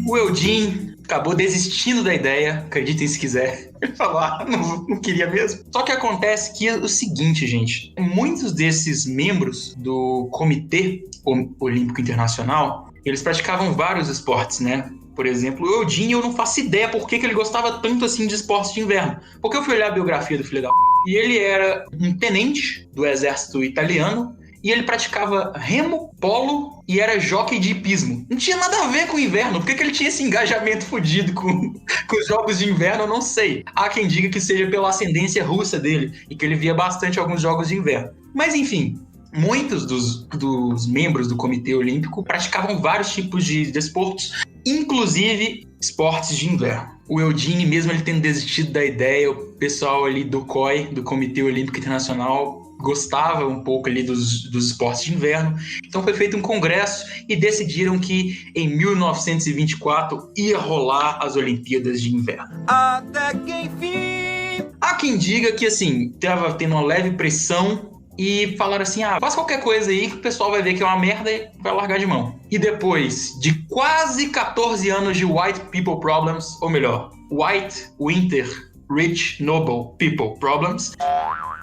O Eugene acabou desistindo da ideia, acreditem se quiser. Ele falou, não queria mesmo. Só que acontece que é o seguinte, gente. Muitos desses membros do Comitê Olímpico Internacional, eles praticavam vários esportes, né? Por exemplo, o Eugene, eu não faço ideia por que ele gostava tanto assim de esportes de inverno. Porque eu fui olhar a biografia do filho da e ele era um tenente do exército italiano, e ele praticava remo, polo e era jockey de hipismo. Não tinha nada a ver com o inverno. Por que ele tinha esse engajamento fodido com os jogos de inverno? Eu não sei. Há quem diga que seja pela ascendência russa dele e que ele via bastante alguns jogos de inverno. Mas enfim, muitos dos membros do Comitê Olímpico praticavam vários tipos de desportos, inclusive esportes de inverno. O Eugene, mesmo ele tendo desistido da ideia, o pessoal ali do COI, do Comitê Olímpico Internacional, gostava um pouco ali dos esportes de inverno. Então foi feito um congresso e decidiram que em 1924 ia rolar as Olimpíadas de Inverno. Até que enfim! Há quem diga que assim, estava tendo uma leve pressão e falaram assim, faz qualquer coisa aí que o pessoal vai ver que é uma merda e vai largar de mão. E depois de quase 14 anos de White People Problems, ou melhor, White Winter Rich Noble People Problems,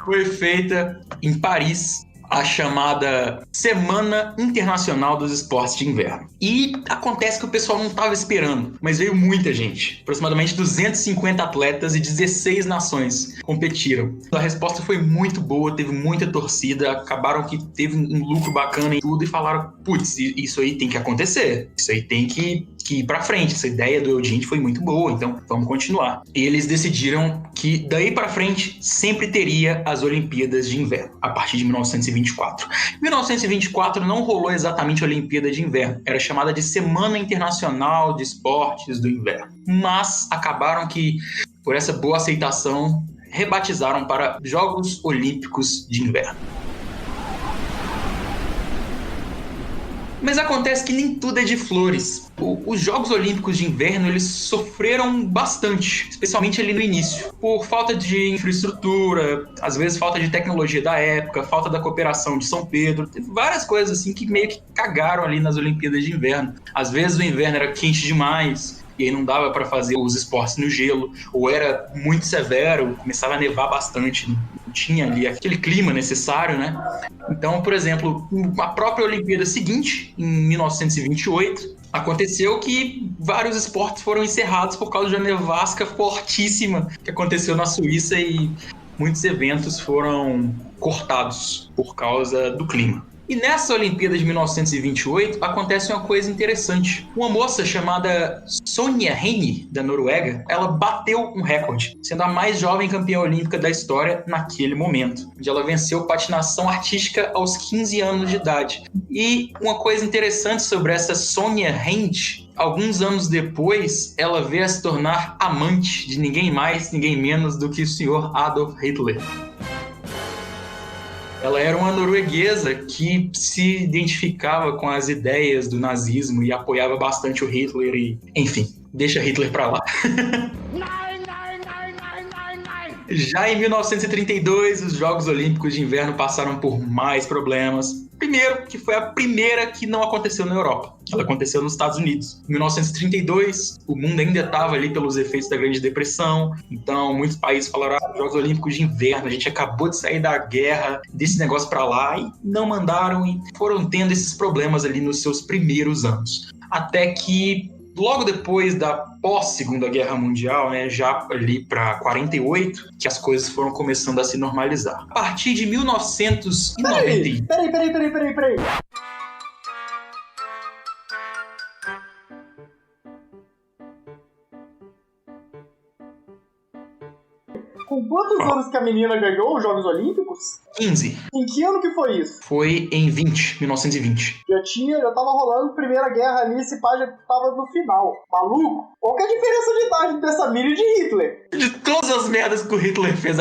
foi feita em Paris a chamada Semana Internacional dos Esportes de Inverno. E acontece que o pessoal não estava esperando, mas veio muita gente. Aproximadamente 250 atletas e 16 nações competiram. A resposta foi muito boa, teve muita torcida, acabaram que teve um lucro bacana em tudo e falaram, putz, isso aí tem que acontecer, isso aí tem que ir pra frente, essa ideia do Eugene foi muito boa, então vamos continuar. E eles decidiram que daí pra frente sempre teria as Olimpíadas de Inverno, a partir de 1924. Em 1924 não rolou exatamente a Olimpíada de Inverno, era chamada de Semana Internacional de Esportes do Inverno. Mas acabaram que, por essa boa aceitação, rebatizaram para Jogos Olímpicos de Inverno. Mas acontece que nem tudo é de flores. Os Jogos Olímpicos de Inverno, eles sofreram bastante, especialmente ali no início, por falta de infraestrutura, às vezes falta de tecnologia da época, falta da cooperação de São Pedro, teve várias coisas assim que meio que cagaram ali nas Olimpíadas de Inverno. Às vezes o inverno era quente demais, e aí não dava para fazer os esportes no gelo, ou era muito severo, começava a nevar bastante, não tinha ali aquele clima necessário, né? Então, por exemplo, a própria Olimpíada seguinte, em 1928, aconteceu que vários esportes foram encerrados por causa de uma nevasca fortíssima que aconteceu na Suíça e muitos eventos foram cortados por causa do clima. E nessa Olimpíada de 1928 acontece uma coisa interessante. Uma moça chamada Sonja Henie, da Noruega, ela bateu um recorde, sendo a mais jovem campeã olímpica da história naquele momento, onde ela venceu patinação artística aos 15 anos de idade. E uma coisa interessante sobre essa Sonja Henie, alguns anos depois, ela veio a se tornar amante de ninguém mais, ninguém menos do que o senhor Adolf Hitler. Ela era uma norueguesa que se identificava com as ideias do nazismo e apoiava bastante o Hitler e, enfim, deixa Hitler pra lá. Já em 1932, os Jogos Olímpicos de Inverno passaram por mais problemas. Primeiro, que foi a primeira que não aconteceu na Europa. Ela aconteceu nos Estados Unidos. Em 1932, o mundo ainda estava ali pelos efeitos da Grande Depressão. Então, muitos países falaram, Jogos Olímpicos de Inverno, a gente acabou de sair da guerra, desse negócio para lá, e não mandaram, e foram tendo esses problemas ali nos seus primeiros anos. Até que logo depois da pós-Segunda Guerra Mundial, né, já ali para 48, que as coisas foram começando a se normalizar. A partir de 1990... Peraí. Com quantos anos que a menina ganhou os Jogos Olímpicos? 15. Em que ano que foi isso? Foi em 1920. Já tava rolando Primeira Guerra ali, esse pá já tava no final. Maluco? Qual que é a diferença de idade dessa mina e de Hitler? De todas as merdas que o Hitler fez.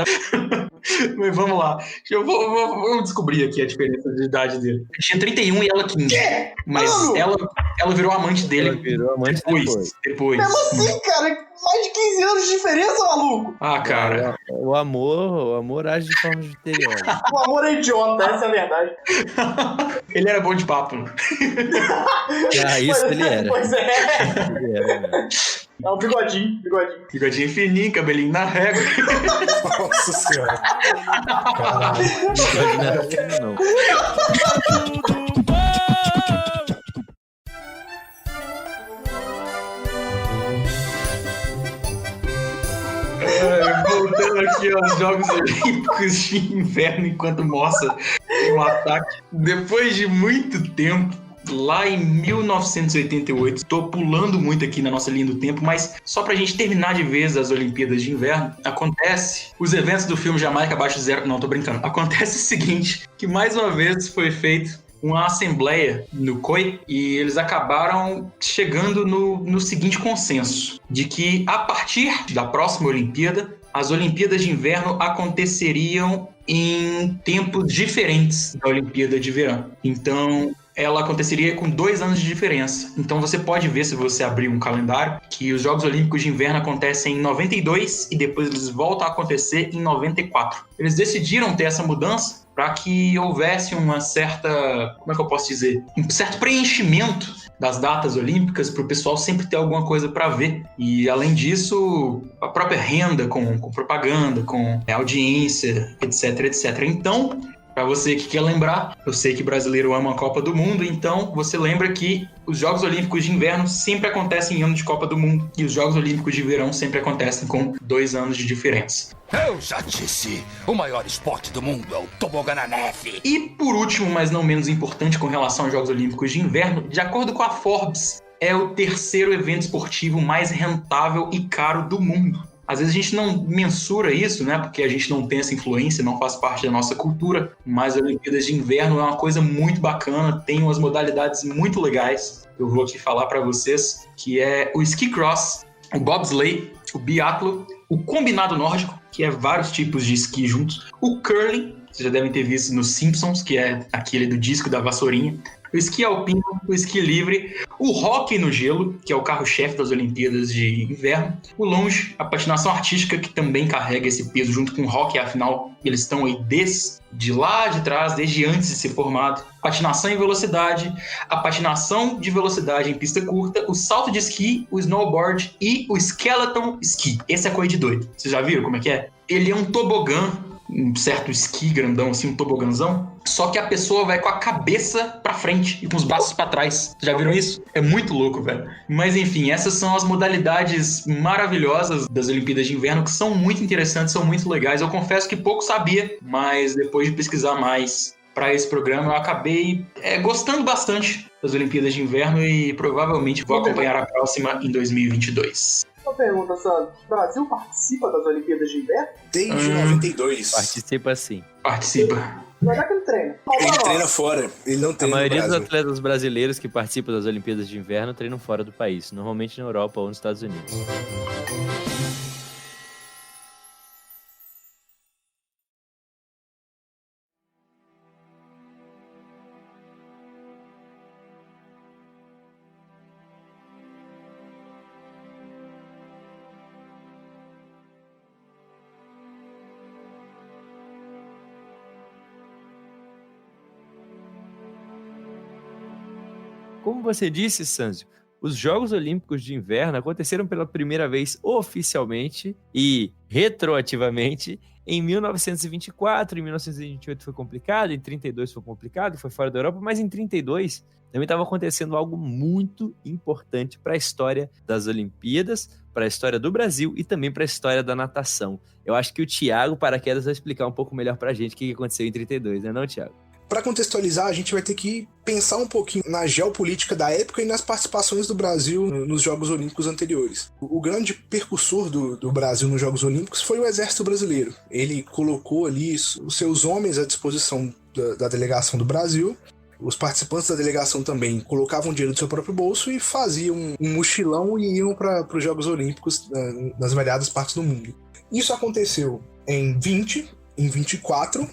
Mas vamos lá. Vamos descobrir aqui a diferença de idade dele. Ele tinha 31 e ela 15. Quê? Mas ela virou amante dele. Ela virou amante depois. Mesmo assim, cara, mais de 15 anos de diferença, maluco. Ah, cara. O amor age de forma misteriosa. O amor é idiota, essa é a verdade. Ele era bom de papo. Isso ele era. Pois é. Ele era, né? É um bigodinho. Bigodinho fininho, cabelinho na régua. Nossa senhora. Caralho. Não. Voltando aqui aos Jogos Olímpicos de Inverno, enquanto mostra um ataque. Depois de muito tempo, lá em 1988, estou pulando muito aqui na nossa linha do tempo, mas só pra gente terminar de vez as Olimpíadas de Inverno, acontece, os eventos do filme Jamaica Abaixo de Zero, não, tô brincando, acontece o seguinte, que mais uma vez foi feito uma assembleia no COI e eles acabaram chegando no seguinte consenso, de que a partir da próxima Olimpíada, as Olimpíadas de Inverno aconteceriam em tempos diferentes da Olimpíada de Verão. Então, ela aconteceria com 2 anos de diferença. Então você pode ver, se você abrir um calendário, que os Jogos Olímpicos de Inverno acontecem em 92 e depois eles voltam a acontecer em 94. Eles decidiram ter essa mudança para que houvesse uma certa, como é que eu posso dizer? Um certo preenchimento das datas olímpicas para o pessoal sempre ter alguma coisa para ver. E, além disso, a própria renda com propaganda, com audiência, etc. Então, para você que quer lembrar, eu sei que brasileiro ama a Copa do Mundo, então você lembra que os Jogos Olímpicos de Inverno sempre acontecem em ano de Copa do Mundo e os Jogos Olímpicos de Verão sempre acontecem com 2 anos de diferença. Eu já disse, o maior esporte do mundo é o tobogã na neve. E por último, mas não menos importante com relação aos Jogos Olímpicos de Inverno, de acordo com a Forbes, é o 3º evento esportivo mais rentável e caro do mundo. Às vezes a gente não mensura isso, né? Porque a gente não tem essa influência, não faz parte da nossa cultura. Mas as Olimpíadas de Inverno é uma coisa muito bacana, tem umas modalidades muito legais. Eu vou aqui falar para vocês, que é o ski cross, o bobsleigh, o biatlo, o combinado nórdico, que é vários tipos de esqui juntos, o curling, vocês já devem ter visto nos Simpsons, que é aquele do disco da vassourinha, o esqui alpino, o esqui livre, o hóquei no gelo, que é o carro-chefe das Olimpíadas de Inverno, o longe, a patinação artística, que também carrega esse peso junto com o hóquei, afinal, eles estão aí desde lá de trás, desde antes de ser formado, patinação em velocidade, a patinação de velocidade em pista curta, o salto de esqui, o snowboard e o skeleton ski. Esse é coisa de doido. Vocês já viram como é que é? Ele é um tobogã, um certo esqui grandão, assim, um toboganzão, só que a pessoa vai com a cabeça pra frente e com os braços pra trás. Já viram isso? É muito louco, velho. Mas enfim, essas são as modalidades maravilhosas das Olimpíadas de Inverno, que são muito interessantes, são muito legais. Eu confesso que pouco sabia, mas depois de pesquisar mais para esse programa, eu acabei gostando bastante das Olimpíadas de Inverno e provavelmente vou acompanhar a próxima em 2022. Uma pergunta, Sandro. O Brasil participa das Olimpíadas de Inverno? Desde 92. Participa sim. Participa. Mas é que ele treina. Ele treina fora, ele não A treina no maioria dos Brasil. atletas brasileiros que participam das Olimpíadas de Inverno treinam fora do país, normalmente na Europa ou nos Estados Unidos. Como você disse, Sanzio, os Jogos Olímpicos de Inverno aconteceram pela primeira vez oficialmente e retroativamente em 1924, em 1928 foi complicado, em 32 foi complicado, foi fora da Europa, mas em 32 também estava acontecendo algo muito importante para a história das Olimpíadas, para a história do Brasil e também para a história da natação. Eu acho que o Thiago Paraquedas vai explicar um pouco melhor para a gente o que aconteceu em 32, né não, Thiago? Para contextualizar, a gente vai ter que pensar um pouquinho na geopolítica da época e nas participações do Brasil nos Jogos Olímpicos anteriores. O grande percursor do Brasil nos Jogos Olímpicos foi o Exército Brasileiro. Ele colocou ali os seus homens à disposição da delegação do Brasil. Os participantes da delegação também colocavam dinheiro do seu próprio bolso e faziam um mochilão e iam para os Jogos Olímpicos nas variadas partes do mundo. Isso aconteceu em 20, em 24...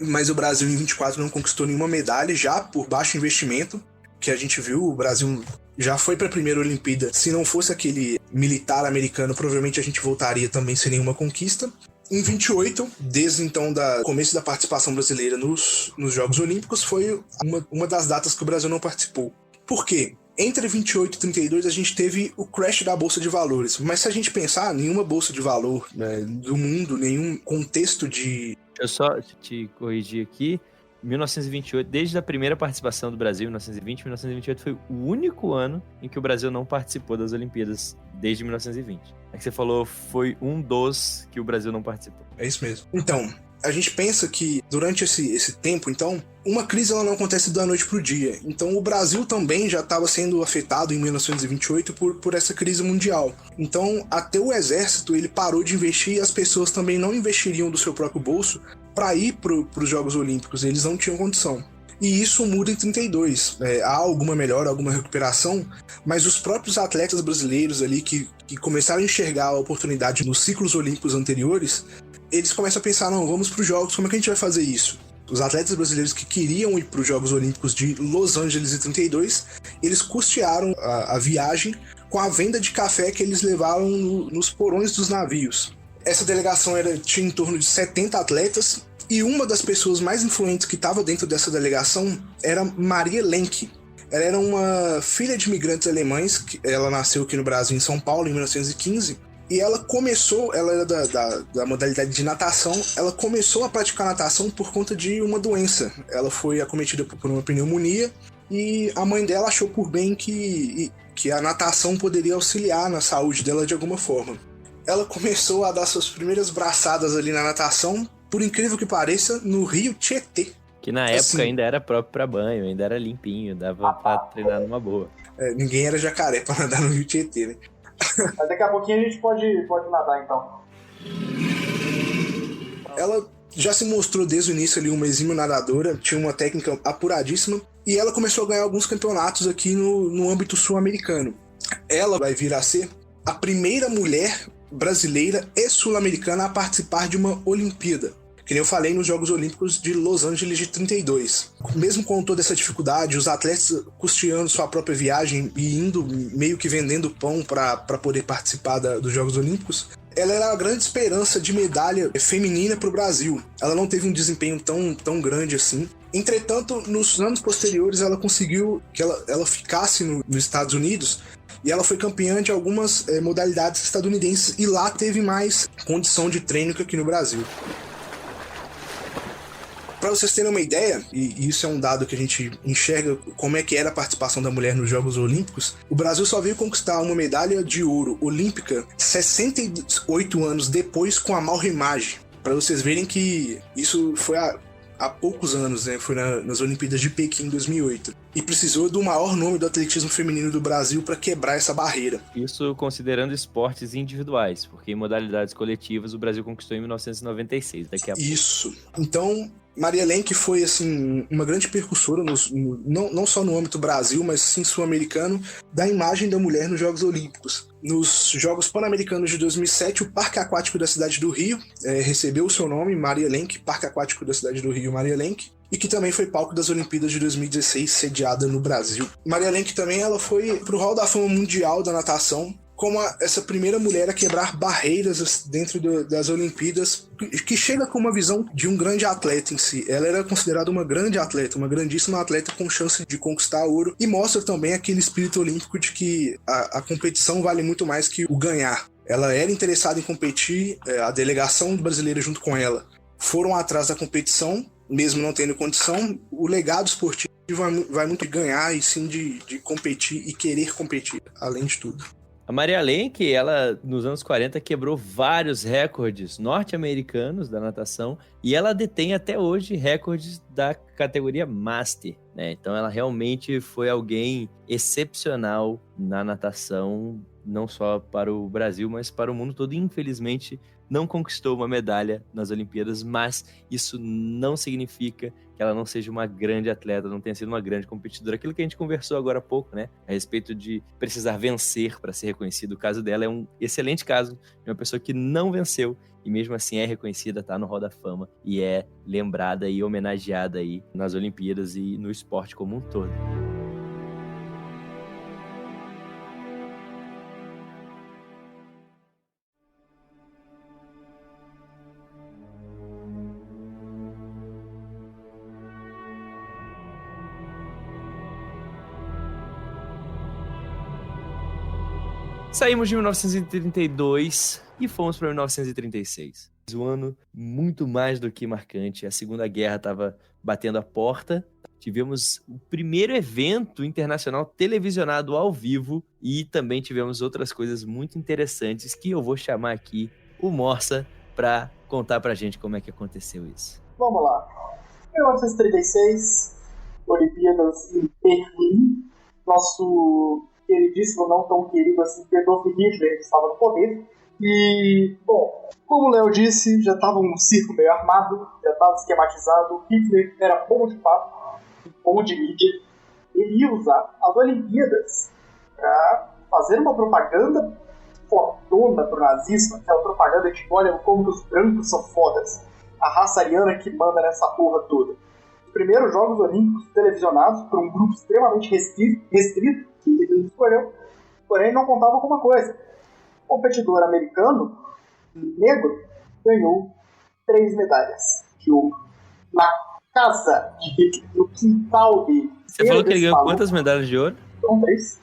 mas o Brasil em 24 não conquistou nenhuma medalha, já por baixo investimento, que a gente viu. O Brasil já foi para a primeira Olimpíada. Se não fosse aquele militar americano, provavelmente a gente voltaria também sem nenhuma conquista. Em 28, desde então do começo da participação brasileira nos Jogos Olímpicos, foi uma das datas que o Brasil não participou. Por quê? Entre 28 e 32 a gente teve o crash da Bolsa de Valores, mas se a gente pensar, nenhuma Bolsa de Valor, né, do mundo, nenhum contexto de... Eu só te corrigir aqui, 1928, desde a primeira participação do Brasil, 1920, 1928 foi o único ano em que o Brasil não participou das Olimpíadas, desde 1920. É que você falou, foi um dos que o Brasil não participou. É isso mesmo. Então, a gente pensa que durante esse tempo, então, uma crise ela não acontece da noite pro dia. Então o Brasil também já estava sendo afetado em 1928 por essa crise mundial. Então até o exército ele parou de investir e as pessoas também não investiriam do seu próprio bolso para ir para os Jogos Olímpicos. Eles não tinham condição. E isso muda em 32. Há alguma melhora, alguma recuperação, mas os próprios atletas brasileiros ali que começaram a enxergar a oportunidade nos ciclos olímpicos anteriores, eles começam a pensar, não, vamos para os Jogos, como é que a gente vai fazer isso? Os atletas brasileiros que queriam ir para os Jogos Olímpicos de Los Angeles em 32, eles custearam a viagem com a venda de café que eles levaram nos porões dos navios. Essa delegação tinha em torno de 70 atletas, e uma das pessoas mais influentes que estava dentro dessa delegação era Maria Lenk. Ela era uma filha de imigrantes alemães, ela nasceu aqui no Brasil, em São Paulo, em 1915, e ela era da modalidade de natação, ela começou a praticar natação por conta de uma doença. Ela foi acometida por uma pneumonia, e a mãe dela achou por bem que a natação poderia auxiliar na saúde dela de alguma forma. Ela começou a dar suas primeiras braçadas ali na natação, por incrível que pareça, no Rio Tietê. Que na época ainda era próprio para banho, ainda era limpinho, dava para treinar numa boa. Ninguém era jacaré para nadar no Rio Tietê, né? Mas daqui a pouquinho a gente pode nadar, então. Ela já se mostrou desde o início ali uma exímia nadadora, tinha uma técnica apuradíssima, e ela começou a ganhar alguns campeonatos aqui no âmbito sul-americano. Ela vai vir a ser a primeira mulher brasileira e sul-americana a participar de uma Olimpíada. Que nem eu falei nos Jogos Olímpicos de Los Angeles de 32. Mesmo com toda essa dificuldade, os atletas custeando sua própria viagem e indo meio que vendendo pão para poder participar dos Jogos Olímpicos, ela era a grande esperança de medalha feminina para o Brasil. Ela não teve um desempenho tão grande assim. Entretanto, nos anos posteriores, ela conseguiu que ela ficasse nos Estados Unidos, e ela foi campeã de algumas modalidades estadunidenses, e lá teve mais condição de treino que aqui no Brasil. Para vocês terem uma ideia, e isso é um dado que a gente enxerga como é que era a participação da mulher nos Jogos Olímpicos, o Brasil só veio conquistar uma medalha de ouro olímpica 68 anos depois com a Mauro Image. Para vocês verem que isso foi há poucos anos, né? Foi nas Olimpíadas de Pequim em 2008. E precisou do maior nome do atletismo feminino do Brasil para quebrar essa barreira. Isso considerando esportes individuais, porque em modalidades coletivas o Brasil conquistou em 1996, daqui a pouco. Isso. Então, Maria Lenk foi assim, uma grande percussora, não só no âmbito Brasil, mas sim sul-americano, da imagem da mulher nos Jogos Olímpicos. Nos Jogos Pan-Americanos de 2007, o Parque Aquático da cidade do Rio recebeu o seu nome, Maria Lenk, Parque Aquático da cidade do Rio, Maria Lenk, e que também foi palco das Olimpíadas de 2016, sediada no Brasil. Maria Lenk também ela foi pro Hall da Fama Mundial da Natação, como essa primeira mulher a quebrar barreiras dentro das Olimpíadas, que chega com uma visão de um grande atleta em si. Ela era considerada uma grande atleta, uma grandíssima atleta com chance de conquistar ouro, e mostra também aquele espírito olímpico de que a competição vale muito mais que o ganhar. Ela era interessada em competir, a delegação brasileira junto com ela foram atrás da competição, mesmo não tendo condição. O legado esportivo vai muito de ganhar e sim de competir e querer competir, além de tudo. A Maria Lenk, ela, nos anos 40, quebrou vários recordes norte-americanos da natação e ela detém até hoje recordes da categoria Master, né? Então ela realmente foi alguém excepcional na natação, não só para o Brasil, mas para o mundo todo. Infelizmente, não conquistou uma medalha nas Olimpíadas, mas isso não significa que ela não seja uma grande atleta, não tenha sido uma grande competidora. Aquilo que a gente conversou agora há pouco, né? A respeito de precisar vencer para ser reconhecido. O caso dela é um excelente caso de uma pessoa que não venceu e mesmo assim é reconhecida, tá no Hall da Fama e é lembrada e homenageada aí nas Olimpíadas e no esporte como um todo. Saímos de 1932 e fomos para 1936. Um ano muito mais do que marcante. A Segunda Guerra estava batendo a porta. Tivemos o primeiro evento internacional televisionado ao vivo e também tivemos outras coisas muito interessantes que eu vou chamar aqui o Morsa para contar pra gente como é que aconteceu isso. Vamos lá. 1936, Olimpíadas em Berlim. Nosso queridíssimo, não tão querido assim, Adolf Hitler estava no poder. E, bom, como o Léo disse, já estava um circo meio armado, já estava esquematizado. Hitler era bom de papo, bom de mídia. Ele ia usar as Olimpíadas para fazer uma propaganda fodona pro nazismo, aquela propaganda de olha como os brancos são fodas, a raça ariana que manda nessa porra toda. Os primeiros Jogos Olímpicos televisionados por um grupo extremamente restrito, que ele escolheu, porém não contava com uma coisa. O competidor americano, negro, ganhou 3 medalhas de ouro na casa de Hitler, no quintal dele. Você falou que ele ganhou quantas medalhas de ouro? São 3.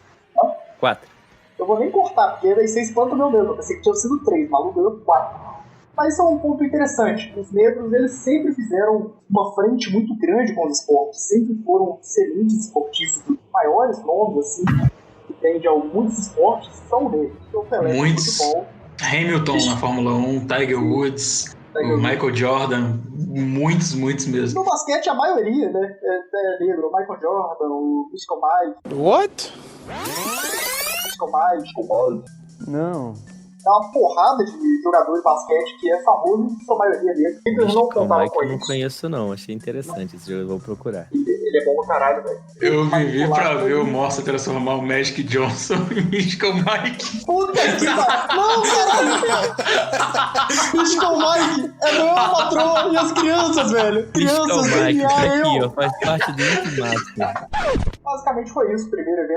4. Eu vou nem cortar, porque aí você espanta o meu dedo. Eu pensei que tinha sido 3, o maluco ganhou 4. Mas isso é um ponto interessante. Os negros, eles sempre fizeram uma frente muito grande com os esportes. Sempre foram excelentes esportistas. Os maiores nomes, assim, que tem de muitos esportes, são negros. Então, Pelé, muitos. Futebol. Hamilton na Fórmula 1, Tiger Woods, o Michael Jordan. Muitos mesmo. No basquete, a maioria, né? É negro. O Michael Jordan, o Bisco Mike. What? Bisco Mike. Não. É uma porrada de jogador de basquete que é famoso e sua maioria dele. Eles não contavam com eu não isso. conheço não, achei interessante esse jogo, eu vou procurar. Ele é bom pra caralho, velho. Eu vivi pra ver o Morsa transformar o Magic Johnson em Mystical Mike. Puta que pariu! Não, caralho! Mystical Mike é meu patrão e as crianças, velho. Mystical Crianças, Mike, tá aqui, eu. ó, faz parte do Mickey Master. Basicamente foi isso, primeiro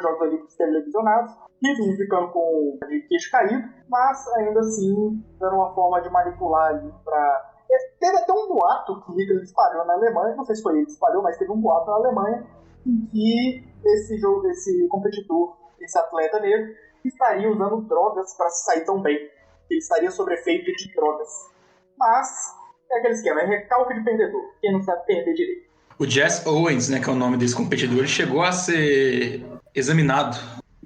Jogos Olímpicos televisionados. Hitler ficando com de queixo caído, mas ainda assim dando uma forma de manipular ali pra... Teve até um boato que Hitler espalhou na Alemanha, não sei se foi ele que espalhou, mas teve um boato na Alemanha em que esse competidor, esse atleta negro, estaria usando drogas para se sair tão bem. Ele estaria sob efeito de drogas. Mas é aquele esquema, é recalque de perdedor. Quem não sabe perder direito. O Jesse Owens, né, que é o nome desse competidor, ele chegou a ser examinado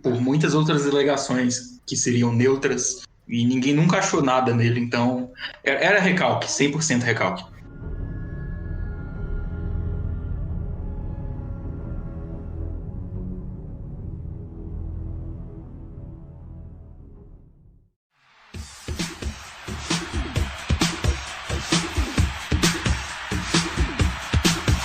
por muitas outras delegações que seriam neutras e ninguém nunca achou nada nele, então era recalque, 100% recalque.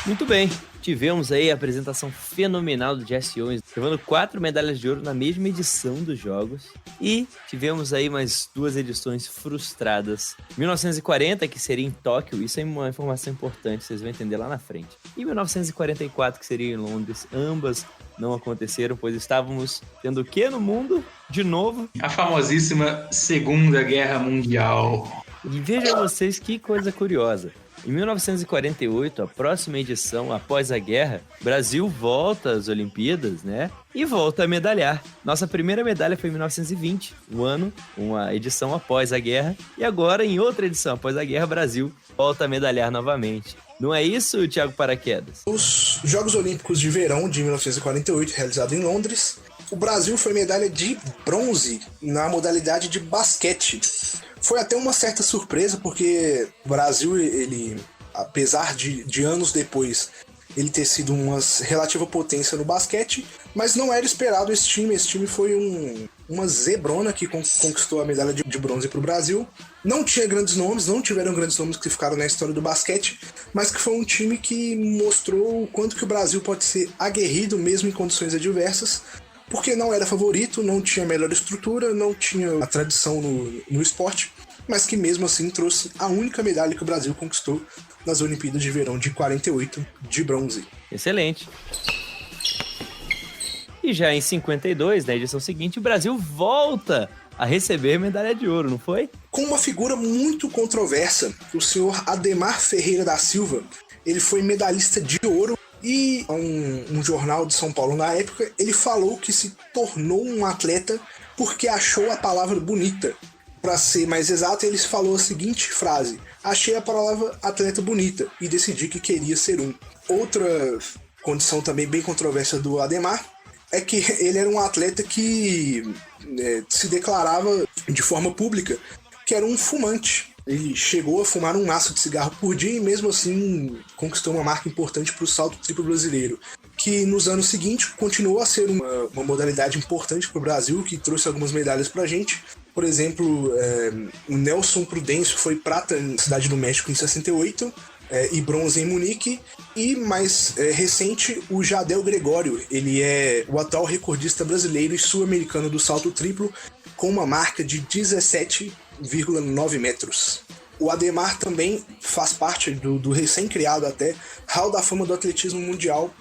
Muito bem, tivemos aí a apresentação fenomenal do Jesse Owens, levando 4 medalhas de ouro na mesma edição dos Jogos. E tivemos aí mais 2 edições frustradas. 1940, que seria em Tóquio, isso é uma informação importante, vocês vão entender lá na frente. E 1944, que seria em Londres, ambas não aconteceram, pois estávamos tendo o que no mundo? de novo. A famosíssima Segunda Guerra Mundial. E vejam vocês que coisa curiosa. Em 1948, a próxima edição após a guerra, o Brasil volta às Olimpíadas, né? E volta a medalhar. Nossa primeira medalha foi em 1920, uma edição após a guerra. E agora, em outra edição após a guerra, o Brasil volta a medalhar novamente. Não é isso, Thiago Paraquedas? Os Jogos Olímpicos de Verão de 1948, realizado em Londres, o Brasil foi medalha de bronze na modalidade de basquete. Foi até uma certa surpresa, porque o Brasil, ele, apesar de anos depois, ele ter sido uma relativa potência no basquete, mas não era esperado esse time. Esse time foi uma zebrona que conquistou a medalha de bronze para o Brasil. Não tinha grandes nomes, não tiveram grandes nomes que ficaram na história do basquete, mas que foi um time que mostrou o quanto que o Brasil pode ser aguerrido mesmo em condições adversas, porque não era favorito, não tinha a melhor estrutura, não tinha a tradição no esporte, mas que mesmo assim trouxe a única medalha que o Brasil conquistou nas Olimpíadas de Verão de 48, de bronze. Excelente. E já em 52, na edição seguinte, o Brasil volta a receber medalha de ouro, não foi? Com uma figura muito controversa, o senhor Ademar Ferreira da Silva, ele foi medalhista de ouro. E um jornal de São Paulo na época, ele falou que se tornou um atleta porque achou a palavra bonita. Para ser mais exato, ele falou a seguinte frase: achei a palavra atleta bonita e decidi que queria ser um. Outra condição também bem controversa do Ademar é que ele era um atleta que se declarava de forma pública que era um fumante. Ele chegou a fumar um maço de cigarro por dia e mesmo assim conquistou uma marca importante para o salto triplo brasileiro, que nos anos seguintes continuou a ser uma modalidade importante para o Brasil, que trouxe algumas medalhas para a gente. Por exemplo, o Nelson Prudêncio foi prata na Cidade do México em 68 e bronze em Munique. E mais recente, o Jadel Gregório, ele é o atual recordista brasileiro e sul-americano do salto triplo, com uma marca de 17,9 metros. O Ademar também faz parte do recém-criado até Hall da Fama do Atletismo Mundial.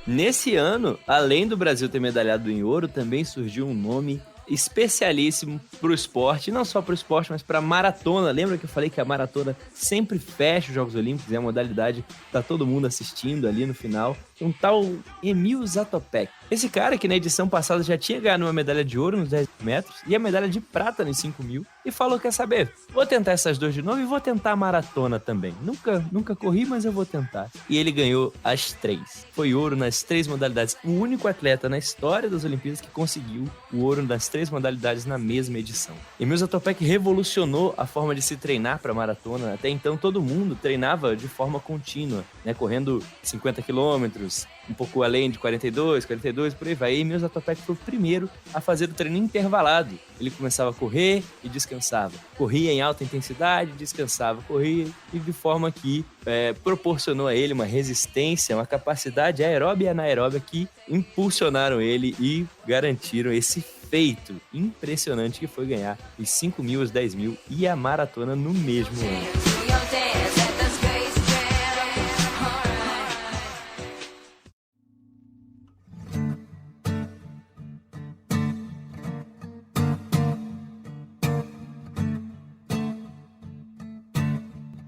Nesse ano, além do Brasil ter medalhado em ouro, também surgiu um nome especialíssimo pro esporte, não só pro esporte, mas pra maratona. Lembra que eu falei que a maratona sempre fecha os Jogos Olímpicos, é a modalidade que tá todo mundo assistindo ali no final. Um tal Emil Zatopek. Esse cara que na edição passada já tinha ganhado uma medalha de ouro nos 10 metros e a medalha de prata nos 5 mil e falou, quer saber, vou tentar essas duas de novo e vou tentar a maratona também. Nunca corri, mas eu vou tentar. E ele ganhou as 3. Foi ouro nas 3 modalidades. O único atleta na história das Olimpíadas que conseguiu o ouro nas 3 modalidades na mesma edição. Emil Zatopek revolucionou a forma de se treinar para maratona. Até então todo mundo treinava de forma contínua, né, correndo 50 quilômetros, um pouco além de 42, por aí vai. E Emil Zatopek foi o primeiro a fazer o treino intervalado. Ele começava a correr e descansava. Corria em alta intensidade, descansava, corria, e de forma que proporcionou a ele uma resistência, uma capacidade aeróbica e anaeróbica que impulsionaram ele e garantiram esse feito impressionante que foi ganhar os 5 mil, os 10 mil e a maratona no mesmo ano.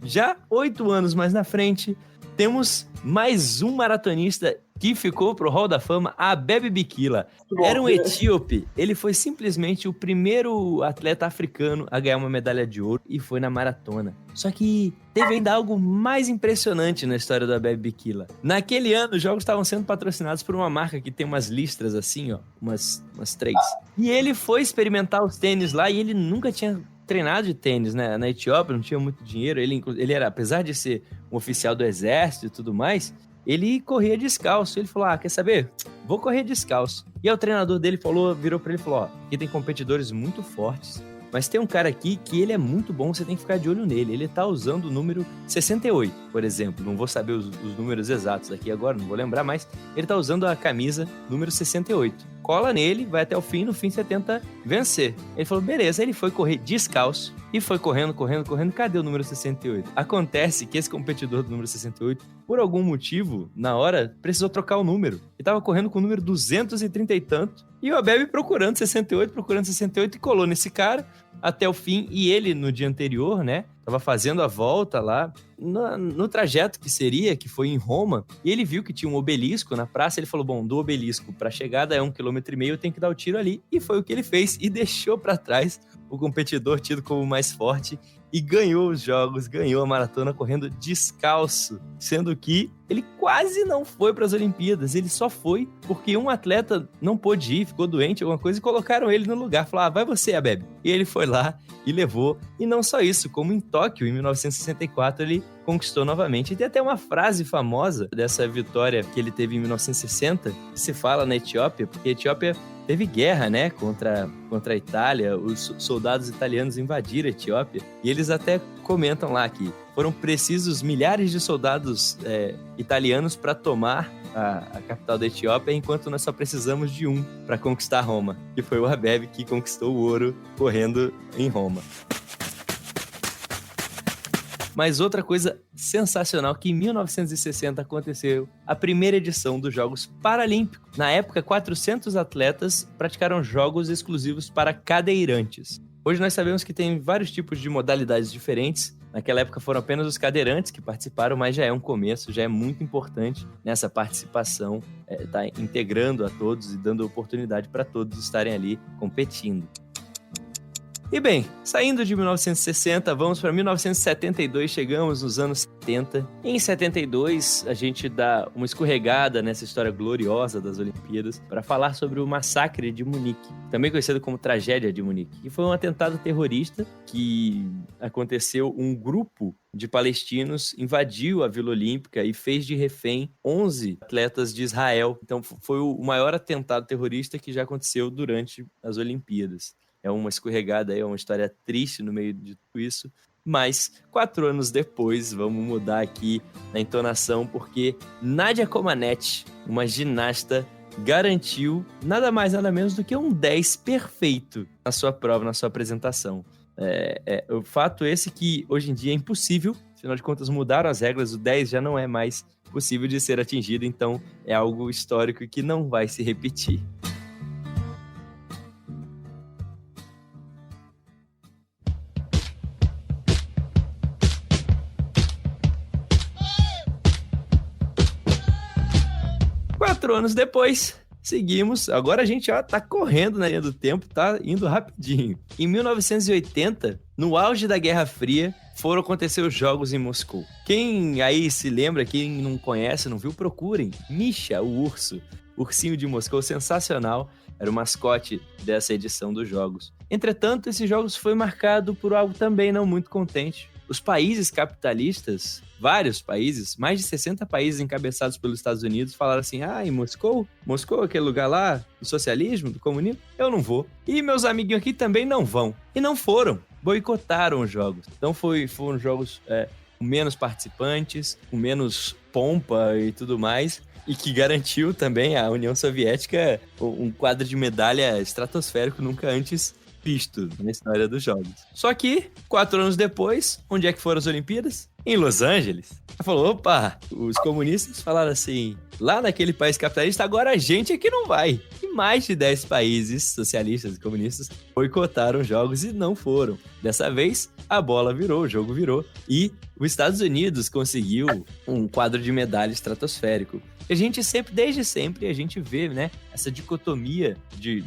Já 8 anos mais na frente, temos mais um maratonista que ficou pro Hall da Fama, Abebe Bikila. Era um etíope. Ele foi simplesmente o primeiro atleta africano a ganhar uma medalha de ouro e foi na maratona. Só que teve ainda algo mais impressionante na história do Abebe Bikila. Naquele ano, os jogos estavam sendo patrocinados por uma marca que tem umas listras assim, ó, umas 3. E ele foi experimentar os tênis lá e ele nunca tinha treinado de tênis, né? Na Etiópia, não tinha muito dinheiro. Ele era, apesar de ser um oficial do exército e tudo mais, ele corria descalço. Ele falou, quer saber? Vou correr descalço. E aí o treinador dele virou pra ele e falou, aqui tem competidores muito fortes, mas tem um cara aqui que ele é muito bom, você tem que ficar de olho nele. Ele tá usando o número 68, por exemplo. Não vou saber os números exatos aqui agora, não vou lembrar, mas ele tá usando a camisa número 68. cola nele, vai até o fim, no fim você tenta vencer. Ele falou, beleza, ele foi correr descalço e foi correndo, cadê o número 68? Acontece que esse competidor do número 68, por algum motivo, na hora, precisou trocar o número. Ele tava correndo com o número 230 e tanto, e o Abebe procurando 68, e colou nesse cara até o fim, e ele, no dia anterior, né, tava fazendo a volta lá, no trajeto que foi em Roma, e ele viu que tinha um obelisco na praça, ele falou, bom, do obelisco pra chegada é 1,5 km, eu tenho que dar o tiro ali, e foi o que ele fez, e deixou pra trás o competidor tido como mais forte, e ganhou os jogos, ganhou a maratona correndo descalço, sendo que ele quase não foi para as Olimpíadas, ele só foi porque um atleta não pôde ir, ficou doente, alguma coisa, e colocaram ele no lugar, falaram, vai você, Abebe. E ele foi lá e levou, e não só isso, como em Tóquio, em 1964, ele conquistou novamente. E tem até uma frase famosa dessa vitória que ele teve em 1960, que se fala na Etiópia, porque a Etiópia teve guerra, né, contra a Itália, os soldados italianos invadiram a Etiópia, e eles até comentam lá que foram precisos milhares de soldados italianos para tomar a capital da Etiópia, enquanto nós só precisamos de um para conquistar Roma, que foi o Abebe que conquistou o ouro correndo em Roma. Mas outra coisa sensacional que em 1960 aconteceu a primeira edição dos Jogos Paralímpicos. Na época, 400 atletas praticaram jogos exclusivos para cadeirantes. Hoje nós sabemos que tem vários tipos de modalidades diferentes. Naquela época foram apenas os cadeirantes que participaram, mas já é um começo, já é muito importante nessa participação, tá integrando a todos e dando oportunidade para todos estarem ali competindo. E bem, saindo de 1960, vamos para 1972, chegamos nos anos 70. Em 72, a gente dá uma escorregada nessa história gloriosa das Olimpíadas para falar sobre o massacre de Munique, também conhecido como tragédia de Munique, que foi um atentado terrorista que aconteceu. Um grupo de palestinos invadiu a Vila Olímpica e fez de refém 11 atletas de Israel. Então foi o maior atentado terrorista que já aconteceu durante as Olimpíadas. É uma escorregada aí, é uma história triste no meio de tudo isso. Mas 4 anos depois, vamos mudar aqui na entonação, porque Nadia Comaneci, uma ginasta, garantiu nada mais nada menos do que um 10 perfeito na sua prova, na sua apresentação. O fato esse que hoje em dia é impossível, afinal de contas mudaram as regras, o 10 já não é mais possível de ser atingido, então é algo histórico que não vai se repetir. Anos depois, seguimos. Agora a gente tá correndo na linha do tempo, tá indo rapidinho. Em 1980, no auge da Guerra Fria, foram acontecer os Jogos em Moscou. Quem aí se lembra, quem não conhece, não viu, procurem. Misha, o ursinho de Moscou, sensacional. Era o mascote dessa edição dos Jogos. Entretanto, esses Jogos foi marcado por algo também não muito contente. Os países capitalistas, vários países, mais de 60 países encabeçados pelos Estados Unidos, falaram assim, em Moscou, aquele lugar lá, do socialismo, do comunismo, eu não vou. E meus amiguinhos aqui também não vão. E não foram, boicotaram os jogos. Então foram jogos com menos participantes, com menos pompa e tudo mais, e que garantiu também à União Soviética um quadro de medalha estratosférico nunca antes visto na história dos jogos. Só que, 4 anos depois, onde é que foram as Olimpíadas? Em Los Angeles. Ela falou, opa, os comunistas falaram assim, lá naquele país capitalista, agora a gente é que não vai. E mais de 10 países socialistas e comunistas boicotaram os jogos e não foram. Dessa vez, a bola virou, o jogo virou, e os Estados Unidos conseguiu um quadro de medalha estratosférico. A gente desde sempre, a gente vê, né, essa dicotomia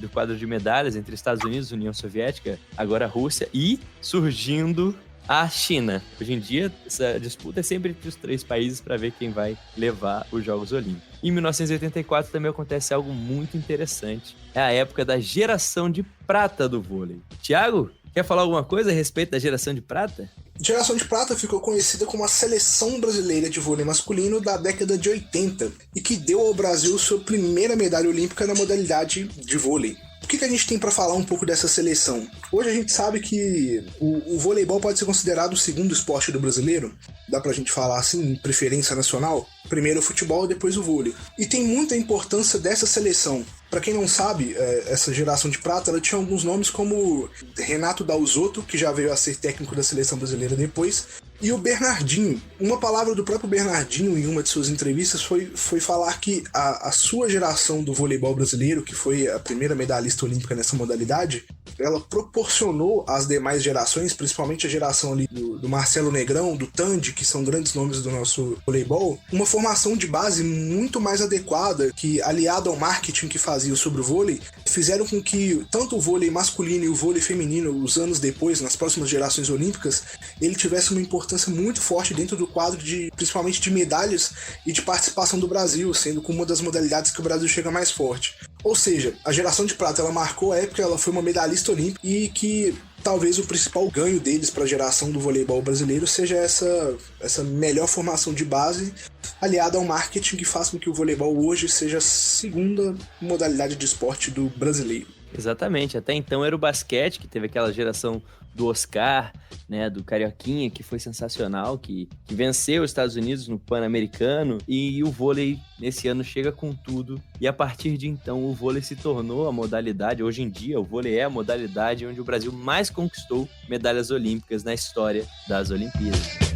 do quadro de medalhas entre Estados Unidos, União Soviética, agora a Rússia, e surgindo a China. Hoje em dia, essa disputa é sempre entre os 3 países para ver quem vai levar os Jogos Olímpicos. Em 1984 também acontece algo muito interessante. É a época da geração de prata do vôlei. Thiago, quer falar alguma coisa a respeito da geração de prata? Geração de Prata ficou conhecida como a seleção brasileira de vôlei masculino da década de 80 e que deu ao Brasil sua primeira medalha olímpica na modalidade de vôlei. O que a gente tem para falar um pouco dessa seleção? Hoje a gente sabe que o voleibol pode ser considerado o segundo esporte do brasileiro. Dá pra gente falar assim, em preferência nacional? Primeiro o futebol, depois o vôlei. E tem muita importância dessa seleção. Pra quem não sabe, essa geração de prata, ela tinha alguns nomes como Renato Dalzotto, que já veio a ser técnico da seleção brasileira depois, e o Bernardinho. Uma palavra do próprio Bernardinho em uma de suas entrevistas foi falar que a sua geração do voleibol brasileiro, que foi a primeira medalhista olímpica nessa modalidade, ela proporcionou às demais gerações, principalmente a geração ali do Marcelo Negrão, do Tandy, que são grandes nomes do nosso voleibol, uma formação de base muito mais adequada, que, aliado ao marketing que fazia sobre o vôlei, fizeram com que tanto o vôlei masculino e o vôlei feminino, os anos depois, nas próximas gerações olímpicas, ele tivesse uma importância muito forte dentro do quadro, principalmente de medalhas e de participação do Brasil, sendo como uma das modalidades que o Brasil chega mais forte. Ou seja, a geração de prata, ela marcou a época, ela foi uma medalhista olímpica, e que talvez o principal ganho deles para a geração do voleibol brasileiro seja essa melhor formação de base, aliada ao marketing que faz com que o voleibol hoje seja a segunda modalidade de esporte do brasileiro. Exatamente, até então era o basquete, que teve aquela geração do Oscar, né, do Carioquinha, que foi sensacional, que venceu os Estados Unidos no Pan-Americano, e o vôlei nesse ano chega com tudo, e a partir de então o vôlei se tornou a modalidade, hoje em dia o vôlei é a modalidade onde o Brasil mais conquistou medalhas olímpicas na história das Olimpíadas.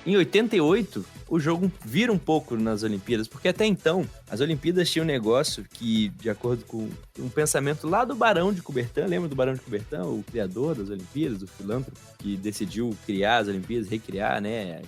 Em 88, o jogo vira um pouco nas Olimpíadas, porque até então, as Olimpíadas tinham um negócio que, de acordo com um pensamento lá do Barão de Coubertin, lembra do Barão de Coubertin, o criador das Olimpíadas, o filântropo, que decidiu criar as Olimpíadas, recriar, né,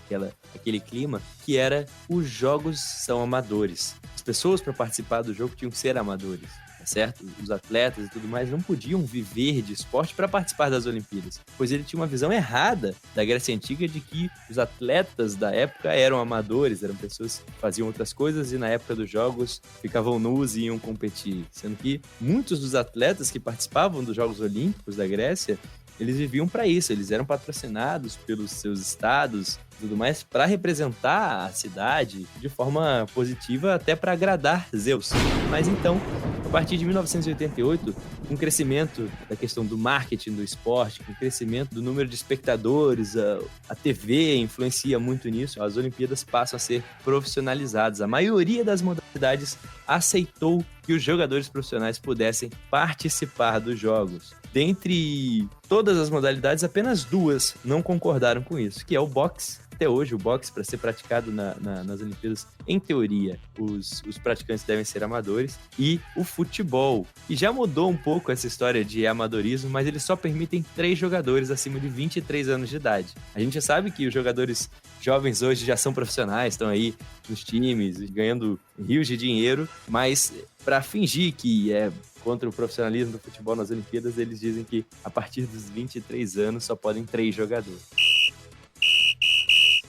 aquele clima, que era os jogos são amadores. As pessoas para participar do jogo tinham que ser amadores. Certo? Os atletas e tudo mais não podiam viver de esporte para participar das Olimpíadas, pois ele tinha uma visão errada da Grécia Antiga de que os atletas da época eram amadores, eram pessoas que faziam outras coisas e na época dos jogos ficavam nus e iam competir, sendo que muitos dos atletas que participavam dos Jogos Olímpicos da Grécia, eles viviam para isso, eles eram patrocinados pelos seus estados e tudo mais para representar a cidade de forma positiva, até para agradar Zeus. Mas então, a partir de 1988, com o crescimento da questão do marketing do esporte, com o crescimento do número de espectadores, a TV influencia muito nisso, as Olimpíadas passam a ser profissionalizadas. A maioria das modalidades aceitou que os jogadores profissionais pudessem participar dos jogos. Dentre todas as modalidades, apenas 2 não concordaram com isso, que é o boxe. Até hoje, o boxe, para ser praticado nas Olimpíadas, em teoria, os praticantes devem ser amadores, e o futebol. E já mudou um pouco essa história de amadorismo, mas eles só permitem 3 jogadores acima de 23 anos de idade. A gente já sabe que os jogadores jovens hoje já são profissionais, estão aí nos times, ganhando rios de dinheiro, mas para fingir que é contra o profissionalismo do futebol nas Olimpíadas, eles dizem que a partir dos 23 anos só podem 3 jogadores.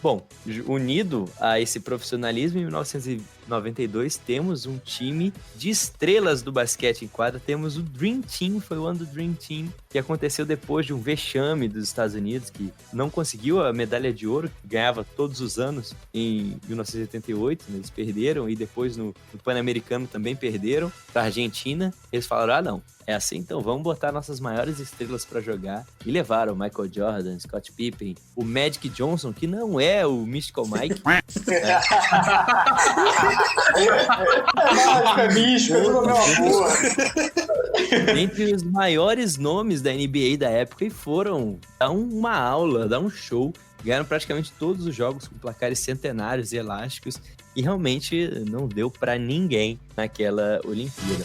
Bom, unido a esse profissionalismo, em 1992 temos um time de estrelas do basquete em quadra, temos o Dream Team, foi o ano do Dream Team, que aconteceu depois de um vexame dos Estados Unidos, que não conseguiu a medalha de ouro, que ganhava todos os anos em 1988, né? Eles perderam, e depois no Pan-Americano também perderam para a Argentina. Eles falaram, não, é assim, então vamos botar nossas maiores estrelas para jogar, e levaram Michael Jordan, Scott Pippen, o Magic Johnson, que não é o Mystical Mike. Mágica, mística, tudo a mesma porra. Dentre os maiores nomes da NBA da época, e foram dar uma aula, dar um show, ganharam praticamente todos os jogos com placares centenários e elásticos, e realmente não deu para ninguém naquela Olimpíada.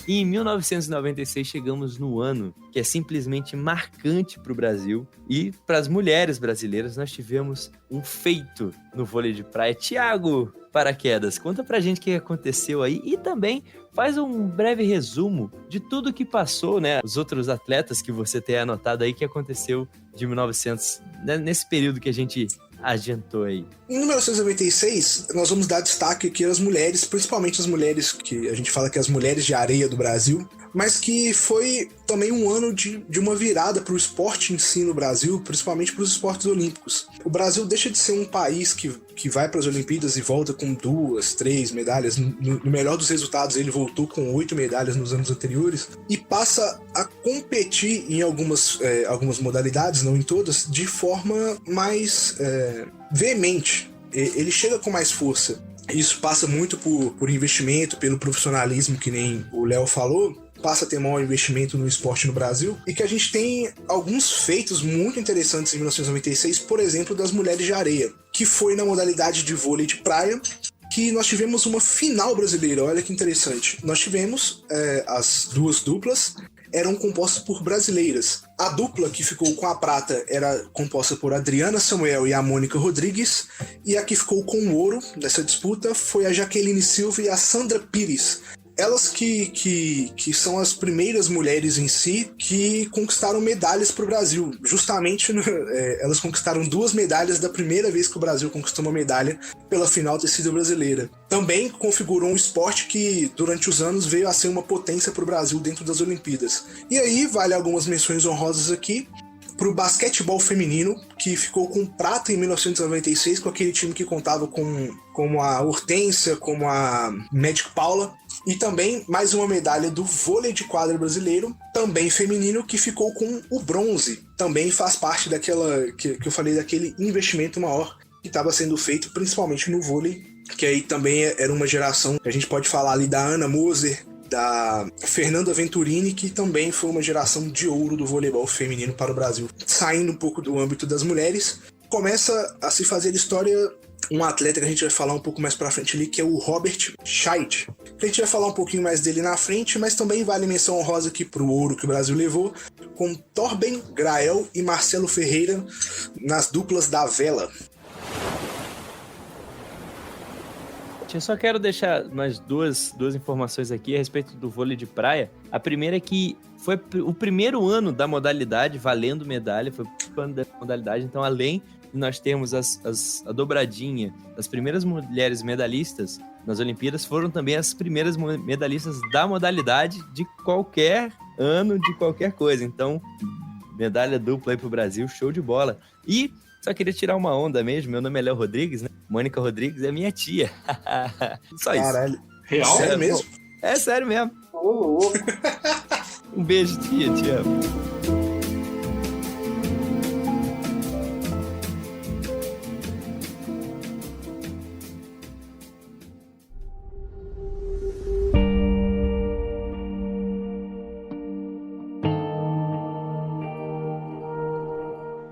E em 1996 chegamos no ano que é simplesmente marcante para o Brasil, e para as mulheres brasileiras nós tivemos um feito no vôlei de praia. Thiago Paraquedas, conta pra gente o que aconteceu aí e também faz um breve resumo de tudo que passou, né? Os outros atletas que você tem anotado aí que aconteceu de 1900, né? Nesse período que a gente adiantou aí? Em 1996, nós vamos dar destaque aqui às mulheres, principalmente as mulheres que a gente fala que é as mulheres de areia do Brasil, mas que foi também um ano de uma virada para o esporte em si no Brasil, principalmente para os esportes olímpicos. O Brasil deixa de ser um país que vai para as Olimpíadas e volta com 2, 3 medalhas. No melhor dos resultados, ele voltou com 8 medalhas nos anos anteriores e passa a competir em algumas modalidades, não em todas, de forma mais veemente. Ele chega com mais força. Isso passa muito por investimento, pelo profissionalismo, que nem o Léo falou, passa a ter maior investimento no esporte no Brasil, e que a gente tem alguns feitos muito interessantes em 1996, por exemplo, das mulheres de areia, que foi na modalidade de vôlei de praia, que nós tivemos uma final brasileira. Olha que interessante. Nós tivemos as duas duplas, eram compostas por brasileiras. A dupla que ficou com a prata era composta por Adriana Samuel e a Mônica Rodrigues, e a que ficou com o ouro nessa disputa foi a Jaqueline Silva e a Sandra Pires. Elas que são as primeiras mulheres em si que conquistaram medalhas para o Brasil. Justamente, elas conquistaram 2 medalhas da primeira vez que o Brasil conquistou uma medalha pela final tecida brasileira. Também configurou um esporte que, durante os anos, veio a ser uma potência para o Brasil dentro das Olimpíadas. E aí, vale algumas menções honrosas aqui para o basquetebol feminino, que ficou com prata em 1996, com aquele time que contava com a Hortência, como a Magic Paula, e também mais uma medalha do vôlei de quadra brasileiro, também feminino, que ficou com o bronze. Também faz parte daquela que eu falei, daquele investimento maior que estava sendo feito, principalmente no vôlei, que aí também era uma geração, a gente pode falar ali da Ana Moser, da Fernanda Venturini, que também foi uma geração de ouro do voleibol feminino para o Brasil. Saindo um pouco do âmbito das mulheres, começa a se fazer história um atleta que a gente vai falar um pouco mais pra frente ali, que é o Robert Scheidt. A gente vai falar um pouquinho mais dele na frente, mas também vale menção honrosa aqui pro ouro que o Brasil levou, com Torben Grael e Marcelo Ferreira nas duplas da vela. Eu só quero deixar mais duas informações aqui a respeito do vôlei de praia. A primeira é que foi o primeiro ano da modalidade valendo medalha, foi o ano da modalidade, então além de nós termos a dobradinha das primeiras mulheres medalhistas nas Olimpíadas, foram também as primeiras medalhistas da modalidade de qualquer ano, de qualquer coisa. Então, medalha dupla aí pro Brasil, show de bola. E só queria tirar uma onda mesmo, meu nome é Léo Rodrigues, né? Mônica Rodrigues é minha tia. Só isso. Caralho. Real? Sério mesmo? É sério mesmo. Ô, Um beijo, tia, te amo.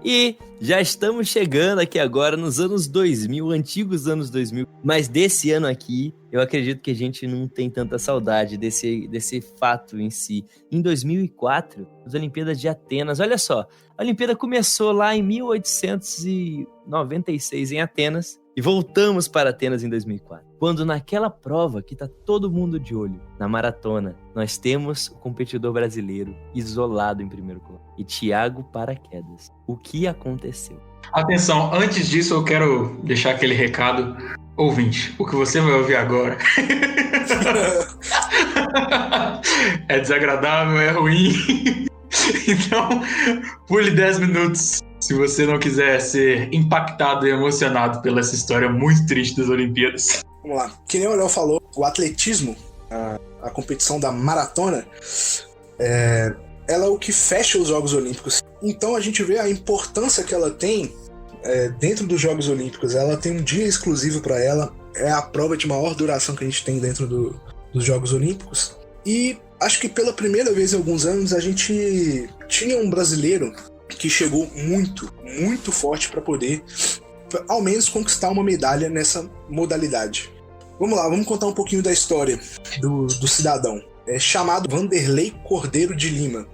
E já estamos chegando aqui agora nos anos 2000, antigos anos 2000. Mas desse ano aqui, eu acredito que a gente não tem tanta saudade desse fato em si. Em 2004, as Olimpíadas de Atenas. Olha só, a Olimpíada começou lá em 1896 em Atenas. E voltamos para Atenas em 2004, quando naquela prova que tá todo mundo de olho, na maratona, nós temos o competidor brasileiro isolado em primeiro lugar, e Thiago Paraquedas. O que aconteceu? Atenção, antes disso eu quero deixar aquele recado. Ouvinte, o que você vai ouvir agora é desagradável, é ruim. Então, pule 10 minutos. Se você não quiser ser impactado e emocionado pela essa história muito triste das Olimpíadas. Vamos lá. Que nem o Léo falou, o atletismo, a competição da maratona, ela é o que fecha os Jogos Olímpicos. Então a gente vê a importância que ela tem dentro dos Jogos Olímpicos. Ela tem um dia exclusivo para ela, é a prova de maior duração que a gente tem dentro dos Jogos Olímpicos. E acho que pela primeira vez em alguns anos a gente tinha um brasileiro que chegou muito, muito forte para poder, ao menos, conquistar uma medalha nessa modalidade. Vamos lá, vamos contar um pouquinho da história do cidadão. É chamado Vanderlei Cordeiro de Lima.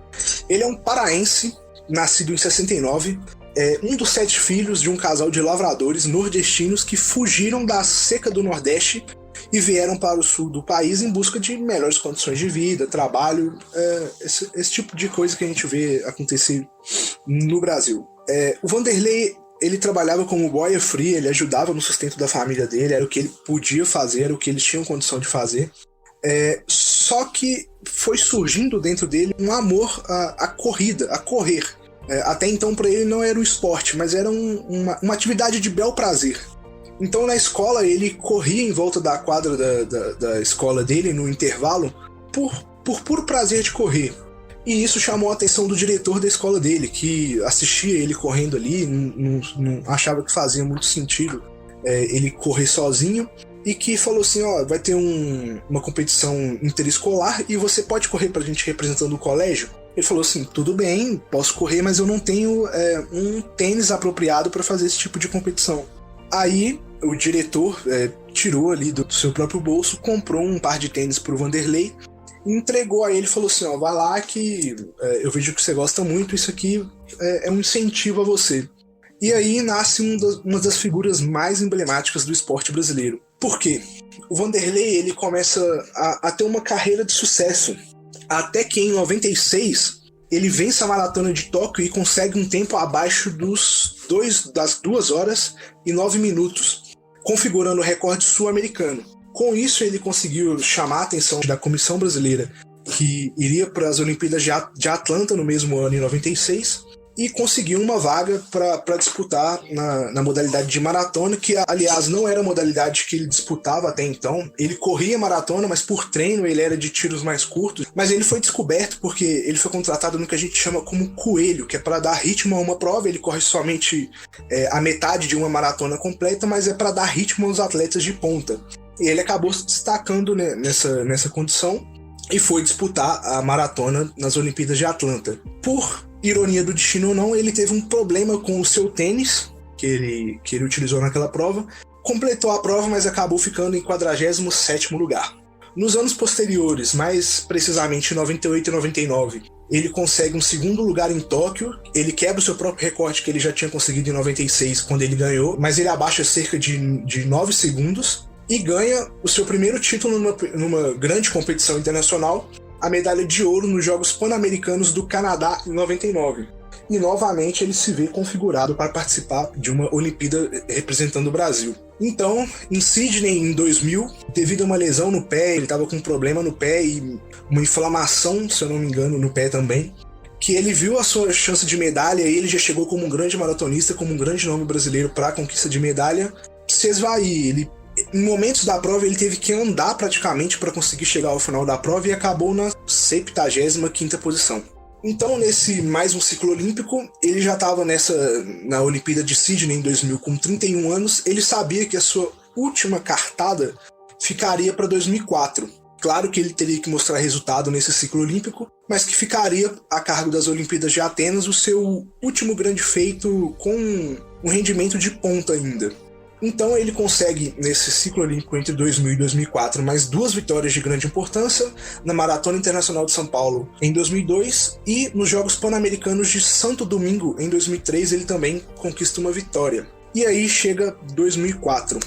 Ele é um paraense, nascido em 69, um dos 7 filhos de um casal de lavradores nordestinos que fugiram da seca do Nordeste e vieram para o sul do país em busca de melhores condições de vida, trabalho, esse tipo de coisa que a gente vê acontecer no Brasil. O Vanderlei ele trabalhava como boia fria, ele ajudava no sustento da família dele, era o que ele podia fazer, era o que eles tinham condição de fazer. Só que foi surgindo dentro dele um amor à corrida, a correr. Até então para ele não era um esporte, mas era uma atividade de bel prazer. Então na escola ele corria em volta da quadra da escola dele no intervalo por puro prazer de correr. E isso chamou a atenção do diretor da escola dele, que assistia ele correndo ali, não achava que fazia muito sentido ele correr sozinho, e que falou assim, vai ter uma competição interescolar e você pode correr pra gente representando o colégio? Ele falou assim, tudo bem, posso correr, mas eu não tenho um tênis apropriado para fazer esse tipo de competição. Aí o diretor tirou ali do seu próprio bolso, comprou um par de tênis pro Vanderlei, entregou a ele e falou assim, vai lá que eu vejo que você gosta muito, isso aqui é um incentivo a você. E aí nasce uma das figuras mais emblemáticas do esporte brasileiro. Por quê? O Vanderlei ele começa a ter uma carreira de sucesso, até que em 96 ele vence a maratona de Tóquio e consegue um tempo abaixo das 2 horas e 9 minutos, configurando o recorde sul-americano. Com isso, ele conseguiu chamar a atenção da comissão brasileira, que iria para as Olimpíadas de Atlanta no mesmo ano, em 96, e conseguiu uma vaga para disputar na modalidade de maratona, que, aliás, não era a modalidade que ele disputava até então. Ele corria maratona, mas por treino ele era de tiros mais curtos. Mas ele foi descoberto porque ele foi contratado no que a gente chama como coelho, que é para dar ritmo a uma prova. Ele corre somente a metade de uma maratona completa, mas é para dar ritmo aos atletas de ponta. E ele acabou se destacando nessa condição e foi disputar a maratona nas Olimpíadas de Atlanta. Por ironia do destino ou não, ele teve um problema com o seu tênis, que ele utilizou naquela prova, completou a prova, mas acabou ficando em 47º lugar. Nos anos posteriores, mais precisamente em 98 e 99, ele consegue um 2º lugar em Tóquio, ele quebra o seu próprio recorde que ele já tinha conseguido em 96, quando ele ganhou, mas ele abaixa cerca de 9 segundos, e ganha o seu primeiro título numa grande competição internacional, a medalha de ouro nos Jogos Pan-Americanos do Canadá em 99. E novamente ele se vê configurado para participar de uma Olimpíada representando o Brasil. Então, em Sydney, em 2000, devido a uma lesão no pé, ele estava com um problema no pé e uma inflamação, se eu não me engano, no pé também, que ele viu a sua chance de medalha e ele já chegou como um grande maratonista, como um grande nome brasileiro para a conquista de medalha, se esvair. Em momentos da prova ele teve que andar praticamente para conseguir chegar ao final da prova e acabou na 75ª posição. Então, nesse mais um ciclo olímpico, ele já estava na Olimpíada de Sydney em 2000 com 31 anos, ele sabia que a sua última cartada ficaria para 2004. Claro que ele teria que mostrar resultado nesse ciclo olímpico, mas que ficaria a cargo das Olimpíadas de Atenas o seu último grande feito com um rendimento de ponta ainda. Então ele consegue, nesse ciclo olímpico entre 2000 e 2004, mais 2 vitórias de grande importância, na Maratona Internacional de São Paulo em 2002 e nos Jogos Pan-Americanos de Santo Domingo em 2003 ele também conquista uma vitória. E aí chega 2004.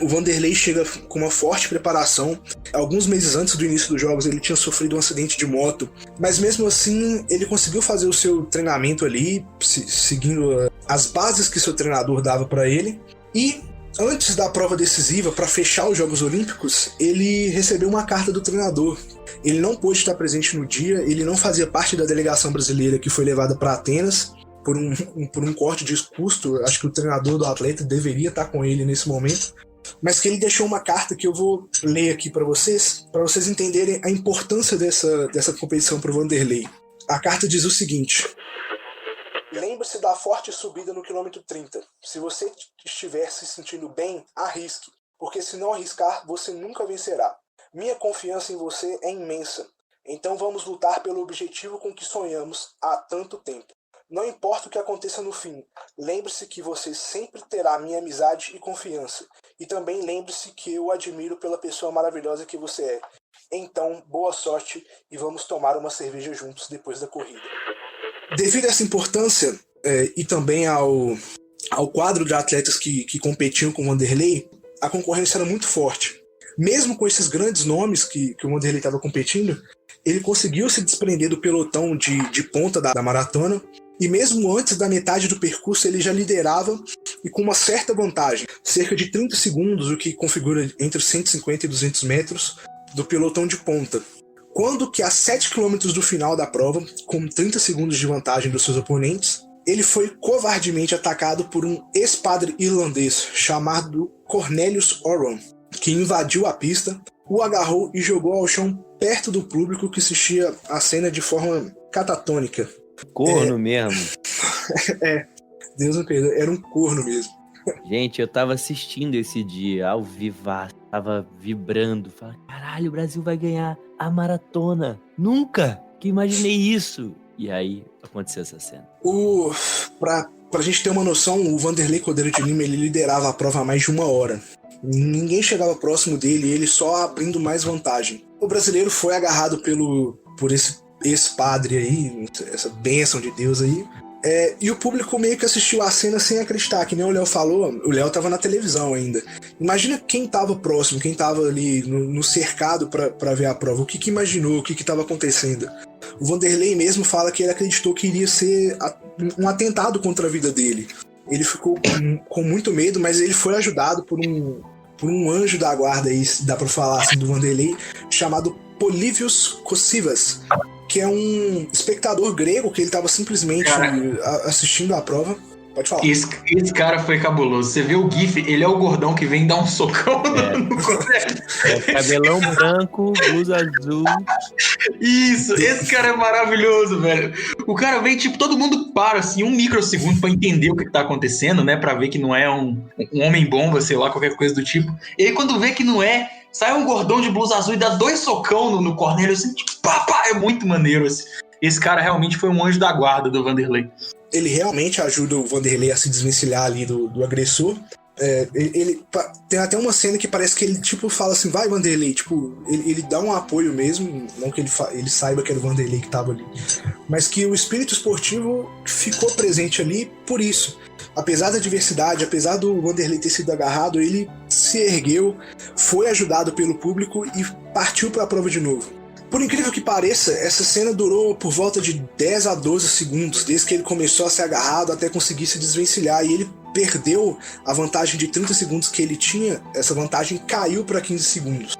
O Vanderlei chega com uma forte preparação. Alguns meses antes do início dos Jogos ele tinha sofrido um acidente de moto, mas mesmo assim ele conseguiu fazer o seu treinamento ali, seguindo as bases que seu treinador dava para ele. E antes da prova decisiva, para fechar os Jogos Olímpicos, ele recebeu uma carta do treinador. Ele não pôde estar presente no dia, ele não fazia parte da delegação brasileira que foi levada para Atenas por um corte de custo. Acho que o treinador do atleta deveria estar com ele nesse momento, mas que ele deixou uma carta que eu vou ler aqui para vocês entenderem a importância dessa competição para o Vanderlei. A carta diz o seguinte: lembre-se da forte subida no quilômetro 30. Se você estiver se sentindo bem, arrisque, porque se não arriscar, você nunca vencerá. Minha confiança em você é imensa. Então vamos lutar pelo objetivo com que sonhamos há tanto tempo. Não importa o que aconteça no fim, lembre-se que você sempre terá minha amizade e confiança. E também lembre-se que eu o admiro pela pessoa maravilhosa que você é. Então, boa sorte e vamos tomar uma cerveja juntos depois da corrida. Devido a essa importância e também ao quadro de atletas que competiam com o Vanderlei, a concorrência era muito forte. Mesmo com esses grandes nomes que o Vanderlei estava competindo, ele conseguiu se desprender do pelotão de ponta da maratona e mesmo antes da metade do percurso ele já liderava e com uma certa vantagem, cerca de 30 segundos, o que configura entre 150 e 200 metros do pelotão de ponta. Quando que a 7 km do final da prova, com 30 segundos de vantagem dos seus oponentes, ele foi covardemente atacado por um ex-padre irlandês chamado Cornelius Oran, que invadiu a pista, o agarrou e jogou ao chão perto do público que assistia a cena de forma catatônica. Corno mesmo. Deus me perdoe, era um corno mesmo. Gente, eu tava assistindo esse dia ao vivo, tava vibrando, falando, caralho, o Brasil vai ganhar a maratona. Nunca que imaginei isso. E aí aconteceu essa cena. Pra gente ter uma noção, o Vanderlei Cordeiro de Lima, ele liderava a prova há mais de 1 hora. Ninguém chegava próximo dele, ele só abrindo mais vantagem. O brasileiro foi agarrado por esse padre aí, essa bênção de Deus aí. E o público meio que assistiu a cena sem acreditar, que nem o Léo falou, o Léo tava na televisão ainda. Imagina quem tava próximo, quem tava ali no cercado pra ver a prova, o que imaginou, o que tava acontecendo. O Vanderlei mesmo fala que ele acreditou que iria ser um atentado contra a vida dele. Ele ficou com muito medo, mas ele foi ajudado por um anjo da guarda, aí, dá pra falar assim, do Vanderlei, chamado Polívios Cossivas, que é um espectador grego que ele estava simplesmente assistindo a prova. Pode falar. Esse cara foi cabuloso. Você vê o GIF, ele é o gordão que vem dar um socão no colégio. Cabelão branco, blusa azul. Isso, esse cara é maravilhoso, velho. O cara vem, tipo, todo mundo para, assim, 1 microsegundo pra entender o que tá acontecendo, né? Pra ver que não é um homem-bomba, sei lá, qualquer coisa do tipo. E aí, quando vê que não é, sai um gordão de blusa azul e dá 2 socão no Cornélio, assim, tipo, pá, é muito maneiro, assim. Esse cara realmente foi um anjo da guarda do Vanderlei. Ele realmente ajuda o Vanderlei a se desvencilhar ali do agressor. Ele tem até uma cena que parece que ele tipo fala assim, vai Vanderlei, tipo, ele dá um apoio mesmo, não que ele saiba que era o Vanderlei que tava ali, mas que o espírito esportivo ficou presente ali por isso. Apesar da adversidade, apesar do Vanderlei ter sido agarrado, ele se ergueu, foi ajudado pelo público e partiu para a prova de novo. Por incrível que pareça, essa cena durou por volta de 10 a 12 segundos, desde que ele começou a ser agarrado até conseguir se desvencilhar, e ele perdeu a vantagem de 30 segundos que ele tinha, essa vantagem caiu para 15 segundos.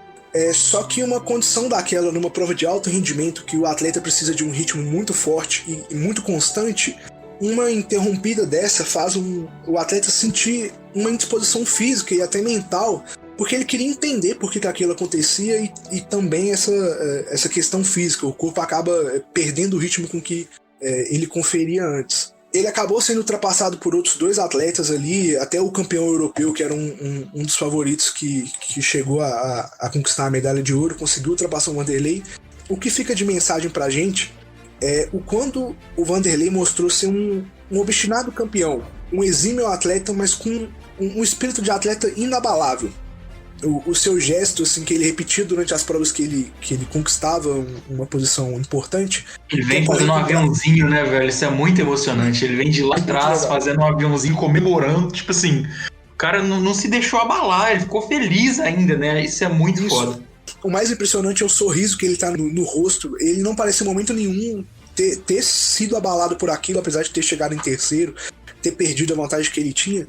Só que uma condição daquela numa prova de alto rendimento, que o atleta precisa de um ritmo muito forte e muito constante, uma interrompida dessa faz o atleta sentir uma indisposição física e até mental, porque ele queria entender por que aquilo acontecia e também essa questão física. O corpo acaba perdendo o ritmo com que ele conferia antes. Ele acabou sendo ultrapassado por outros 2 atletas ali, até o campeão europeu, que era um dos favoritos que chegou a conquistar a medalha de ouro, conseguiu ultrapassar o Vanderlei. O que fica de mensagem pra gente é o quanto o Vanderlei mostrou ser um obstinado campeão, um exímio atleta, mas com um espírito de atleta inabalável. O seu gesto, assim, que ele repetia durante as provas que ele conquistava uma posição importante. Ele vem fazendo um aviãozinho, né, velho? Isso é muito emocionante. Ele vem de lá atrás fazendo um aviãozinho, comemorando. Tipo assim, o cara não se deixou abalar, ele ficou feliz ainda, né? Isso é muito foda. O mais impressionante é o sorriso que ele tá no rosto. Ele não parece em momento nenhum ter sido abalado por aquilo, apesar de ter chegado em terceiro, ter perdido a vantagem que ele tinha.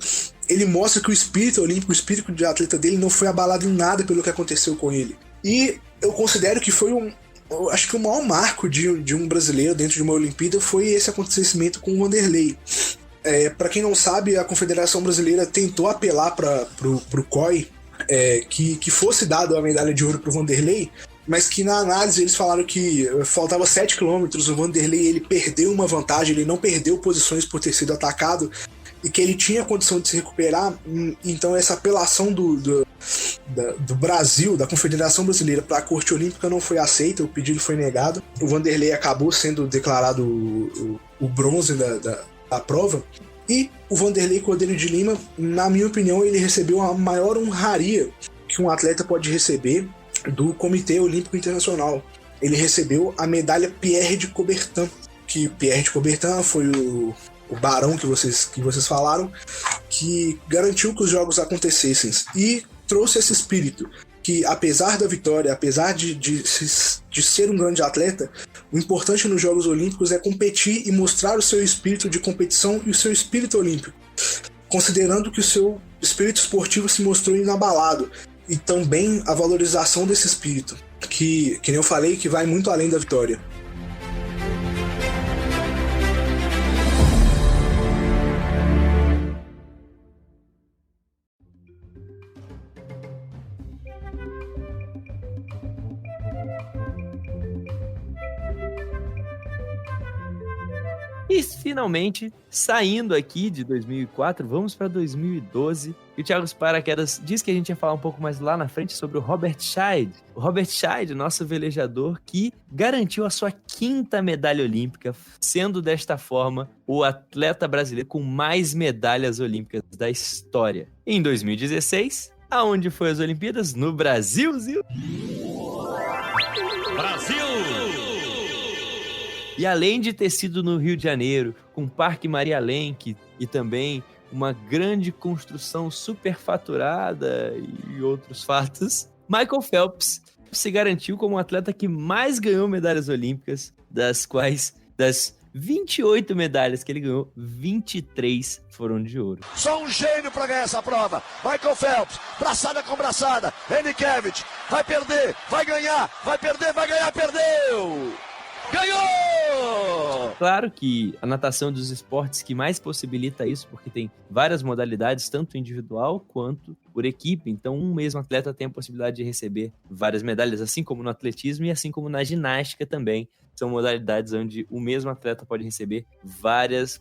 Ele mostra que o espírito olímpico, o espírito de atleta dele não foi abalado em nada pelo que aconteceu com ele. E eu considero que foi acho que o maior marco de um brasileiro dentro de uma Olimpíada foi esse acontecimento com o Vanderlei. Para quem não sabe, a Confederação Brasileira tentou apelar pro COI que fosse dado a medalha de ouro pro Vanderlei, mas que na análise eles falaram que faltava 7 km, o Vanderlei ele perdeu uma vantagem, ele não perdeu posições por ter sido atacado, e que ele tinha condição de se recuperar. Então essa apelação do Brasil, da Confederação Brasileira para a Corte Olímpica não foi aceita, o pedido foi negado. O Vanderlei acabou sendo declarado o bronze da prova, e o Vanderlei Cordeiro de Lima, na minha opinião, ele recebeu a maior honraria que um atleta pode receber do Comitê Olímpico Internacional. Ele recebeu a medalha Pierre de Coubertin, que Pierre de Coubertin foi o barão que vocês falaram, que garantiu que os jogos acontecessem e trouxe esse espírito que, apesar da vitória, apesar de ser um grande atleta, O importante nos Jogos Olímpicos é competir e mostrar o seu espírito de competição e o seu espírito olímpico, considerando que o seu espírito esportivo se mostrou inabalado, e também a valorização desse espírito, que nem eu falei, que vai muito além da vitória. E finalmente, saindo aqui de 2004, vamos para 2012. E o Thiago Paraquedas disse que a gente ia falar um pouco mais lá na frente sobre o Robert Scheid. O Robert Scheid, nosso velejador, que garantiu a sua 5ª medalha olímpica, sendo desta forma o atleta brasileiro com mais medalhas olímpicas da história. Em 2016, aonde foi as Olimpíadas? No Brasil! E além de ter sido no Rio de Janeiro, com o Parque Maria Lenk e também uma grande construção superfaturada e outros fatos, Michael Phelps se garantiu como o atleta que mais ganhou medalhas olímpicas, das quais, das 28 medalhas que ele ganhou, 23 foram de ouro. Só um gênio para ganhar essa prova. Michael Phelps, braçada com braçada. Enikevich, vai perder, vai ganhar, vai perder, vai ganhar, perdeu! Ganhou! Claro que a natação é um dos esportes que mais possibilita isso, porque tem várias modalidades, tanto individual quanto por equipe. Então, um mesmo atleta tem a possibilidade de receber várias medalhas, assim como no atletismo e assim como na ginástica também. São modalidades onde o mesmo atleta pode receber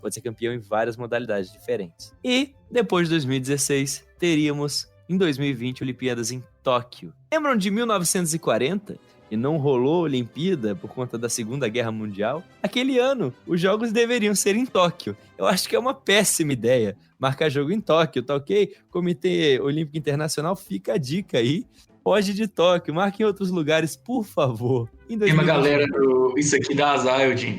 pode ser campeão em várias modalidades diferentes. E, depois de 2016, teríamos, em 2020, Olimpíadas em Tóquio. Lembram de 1940? E não rolou a Olimpíada por conta da Segunda Guerra Mundial, aquele ano os jogos deveriam ser em Tóquio. Eu acho que é uma péssima ideia marcar jogo em Tóquio, tá ok? Comitê Olímpico Internacional, fica a dica aí. Pode de Tóquio, marque em outros lugares, por favor. Tem uma galera isso aqui dá azar, Eudin.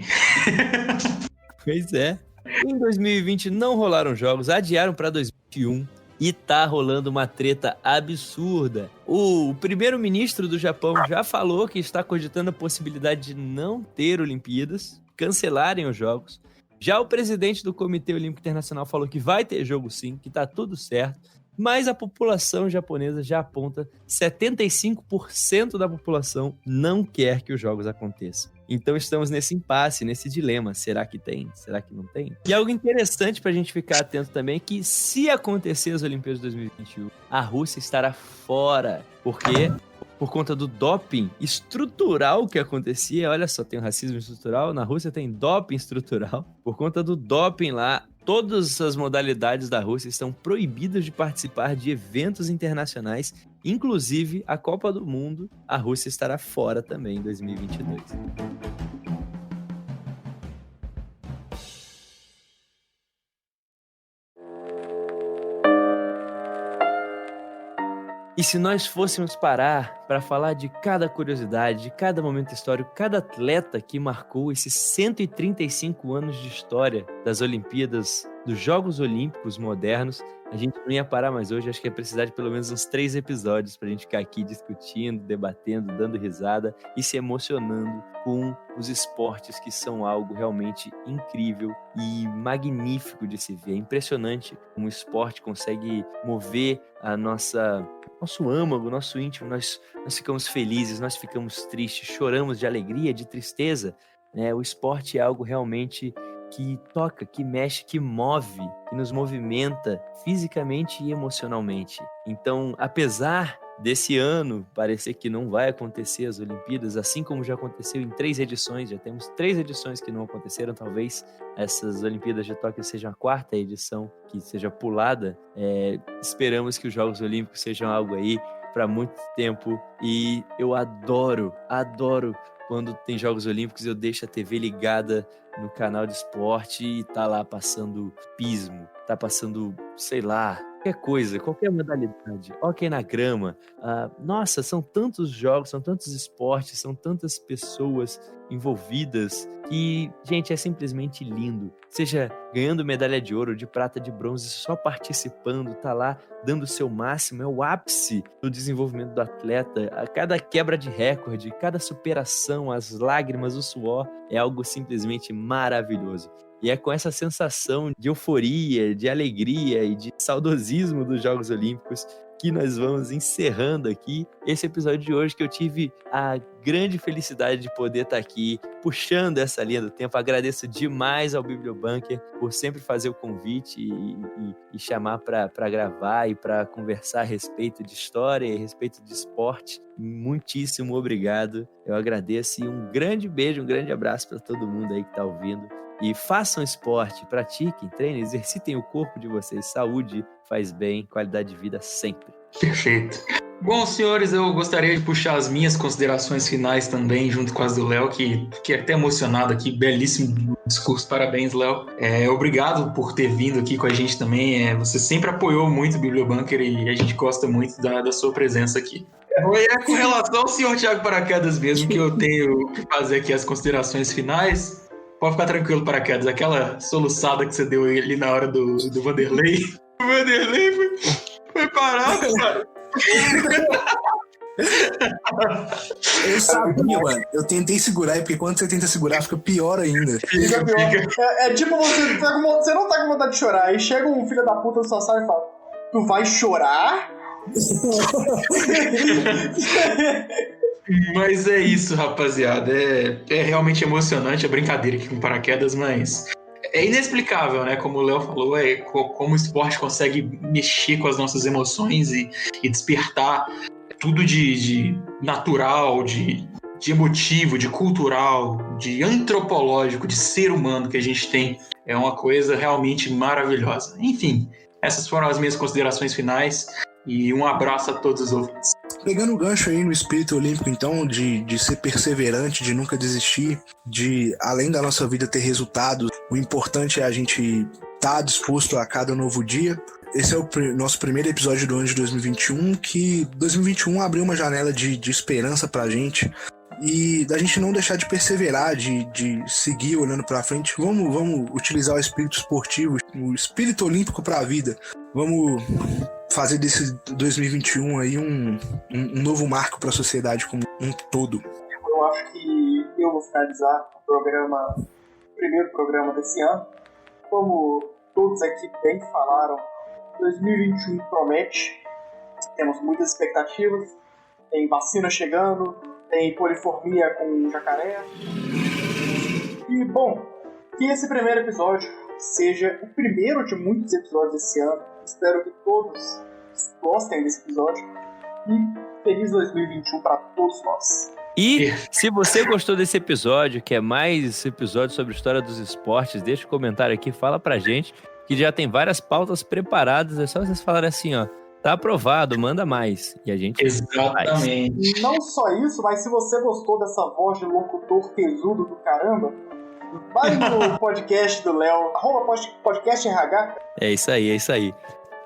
Pois é. Em 2020 não rolaram jogos, adiaram para 2021. E tá rolando uma treta absurda. O primeiro-ministro do Japão já falou que está cogitando a possibilidade de não ter Olimpíadas, cancelarem os jogos. Já o presidente do Comitê Olímpico Internacional falou que vai ter jogo sim, que tá tudo certo. Mas a população japonesa já aponta 75% da população não quer que os jogos aconteçam. Então estamos nesse impasse, nesse dilema. Será que tem? Será que não tem? E algo interessante pra gente ficar atento também é que se acontecer as Olimpíadas de 2021, a Rússia estará fora. Porque por conta do doping estrutural que acontecia, olha só, tem o racismo estrutural, na Rússia tem doping estrutural. Por conta do doping lá, todas as modalidades da Rússia estão proibidas de participar de eventos internacionais, inclusive a Copa do Mundo. A Rússia estará fora também em 2022. E se nós fôssemos parar para falar de cada curiosidade, de cada momento histórico, cada atleta que marcou esses 135 anos de história das Olimpíadas, dos Jogos Olímpicos modernos, a gente não ia parar mais hoje. Acho que ia precisar de pelo menos uns 3 episódios para a gente ficar aqui discutindo, debatendo, dando risada e se emocionando com os esportes que são algo realmente incrível e magnífico de se ver. É impressionante como o esporte consegue mover nosso âmago, nosso íntimo. Nós ficamos felizes, nós ficamos tristes, choramos de alegria, de tristeza, né? O esporte é algo realmente que toca, que mexe, que move, que nos movimenta fisicamente e emocionalmente. Então, apesar desse ano parecer que não vai acontecer as Olimpíadas, assim como já aconteceu em 3 edições, já temos 3 edições que não aconteceram, talvez essas Olimpíadas de Tóquio sejam a 4ª edição que seja pulada. Esperamos que os Jogos Olímpicos sejam algo aí para muito tempo, e eu adoro quando tem Jogos Olímpicos, eu deixo a TV ligada no canal de esporte e tá lá passando pismo, tá passando, sei lá, qualquer coisa, qualquer modalidade, hóquei na grama. Nossa, são tantos jogos, são tantos esportes, são tantas pessoas envolvidas que, gente, é simplesmente lindo. Seja ganhando medalha de ouro, de prata, de bronze, só participando, tá lá dando o seu máximo, é o ápice do desenvolvimento do atleta. A cada quebra de recorde, cada superação, as lágrimas, o suor, é algo simplesmente maravilhoso. E é com essa sensação de euforia, de alegria e de saudosismo dos Jogos Olímpicos que nós vamos encerrando aqui esse episódio de hoje, que eu tive a grande felicidade de poder estar aqui puxando essa linha do tempo. Agradeço demais ao Bibliobunker por sempre fazer o convite e chamar para gravar e para conversar a respeito de história e a respeito de esporte. Muitíssimo obrigado. Eu agradeço e um grande beijo, um grande abraço para todo mundo aí que está ouvindo. E façam esporte, pratiquem, treinem, exercitem o corpo de vocês. Saúde faz bem, qualidade de vida sempre. Perfeito. Bom, senhores, eu gostaria de puxar as minhas considerações finais também, junto com as do Léo, que fiquei até emocionado aqui. Belíssimo discurso, parabéns, Léo. Obrigado por ter vindo aqui com a gente também. Você sempre apoiou muito o Bibliobunker e a gente gosta muito da sua presença aqui. Com relação ao senhor Thiago Paraquedas mesmo, que eu tenho que fazer aqui as considerações finais. Pode ficar tranquilo, Paraquedas. Aquela soluçada que você deu ali na hora do Vanderlei. O Vanderlei foi parado, cara. Eu sabia, mano. Eu tentei segurar, porque quando você tenta segurar, fica pior ainda. Fica pior. É tipo você não tá com vontade de chorar. Aí chega um filho da puta na sua sala e fala: tu vai chorar? Mas é isso, rapaziada. É realmente emocionante a brincadeira aqui com paraquedas, mas é inexplicável, né? Como o Léo falou, como o esporte consegue mexer com as nossas emoções e despertar tudo de natural, de emotivo, de cultural, de antropológico, de ser humano que a gente tem. É uma coisa realmente maravilhosa. Enfim, essas foram as minhas considerações finais e um abraço a todos os ouvintes. Pegando o gancho aí no espírito olímpico, então, de ser perseverante, de nunca desistir, de, além da nossa vida ter resultados, o importante é a gente estar disposto a cada novo dia. Esse é o nosso primeiro episódio do ano de 2021, que 2021 abriu uma janela de esperança pra gente e da gente não deixar de perseverar, de seguir olhando pra frente. Vamos utilizar o espírito esportivo, o espírito olímpico pra vida. Vamos fazer desse 2021 aí um novo marco para a sociedade como um todo. Eu acho que eu vou finalizar o primeiro programa desse ano. Como todos aqui bem falaram, 2021 promete. Temos muitas expectativas. Tem vacina chegando, tem poliformia com jacaré. E, bom, que esse primeiro episódio seja o primeiro de muitos episódios desse ano. Espero que todos gostem desse episódio. E feliz 2021 para todos nós. E se você gostou desse episódio, quer mais episódios sobre a história dos esportes, deixa um comentário aqui, fala pra gente, que já tem várias pautas preparadas. É só vocês falarem assim, ó, tá aprovado, manda mais. E a gente Exatamente. Faz. Não só isso, mas se você gostou dessa voz de locutor tesudo do caramba, vai no podcast do Léo, @podcast RH. É isso aí, é isso aí.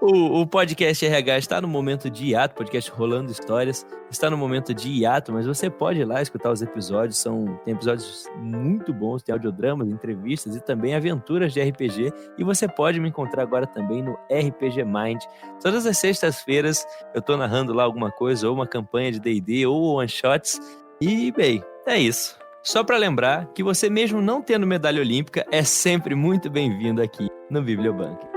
O podcast RH está no momento de hiato, podcast Rolando Histórias, está no momento de hiato, mas você pode ir lá escutar os episódios, tem episódios muito bons, tem audiodramas, entrevistas e também aventuras de RPG, e você pode me encontrar agora também no RPG Mind. Todas as sextas-feiras eu tô narrando lá alguma coisa, ou uma campanha de D&D, ou one-shots, e bem, é isso. Só para lembrar que você mesmo não tendo medalha olímpica é sempre muito bem-vindo aqui no Bibliobunker.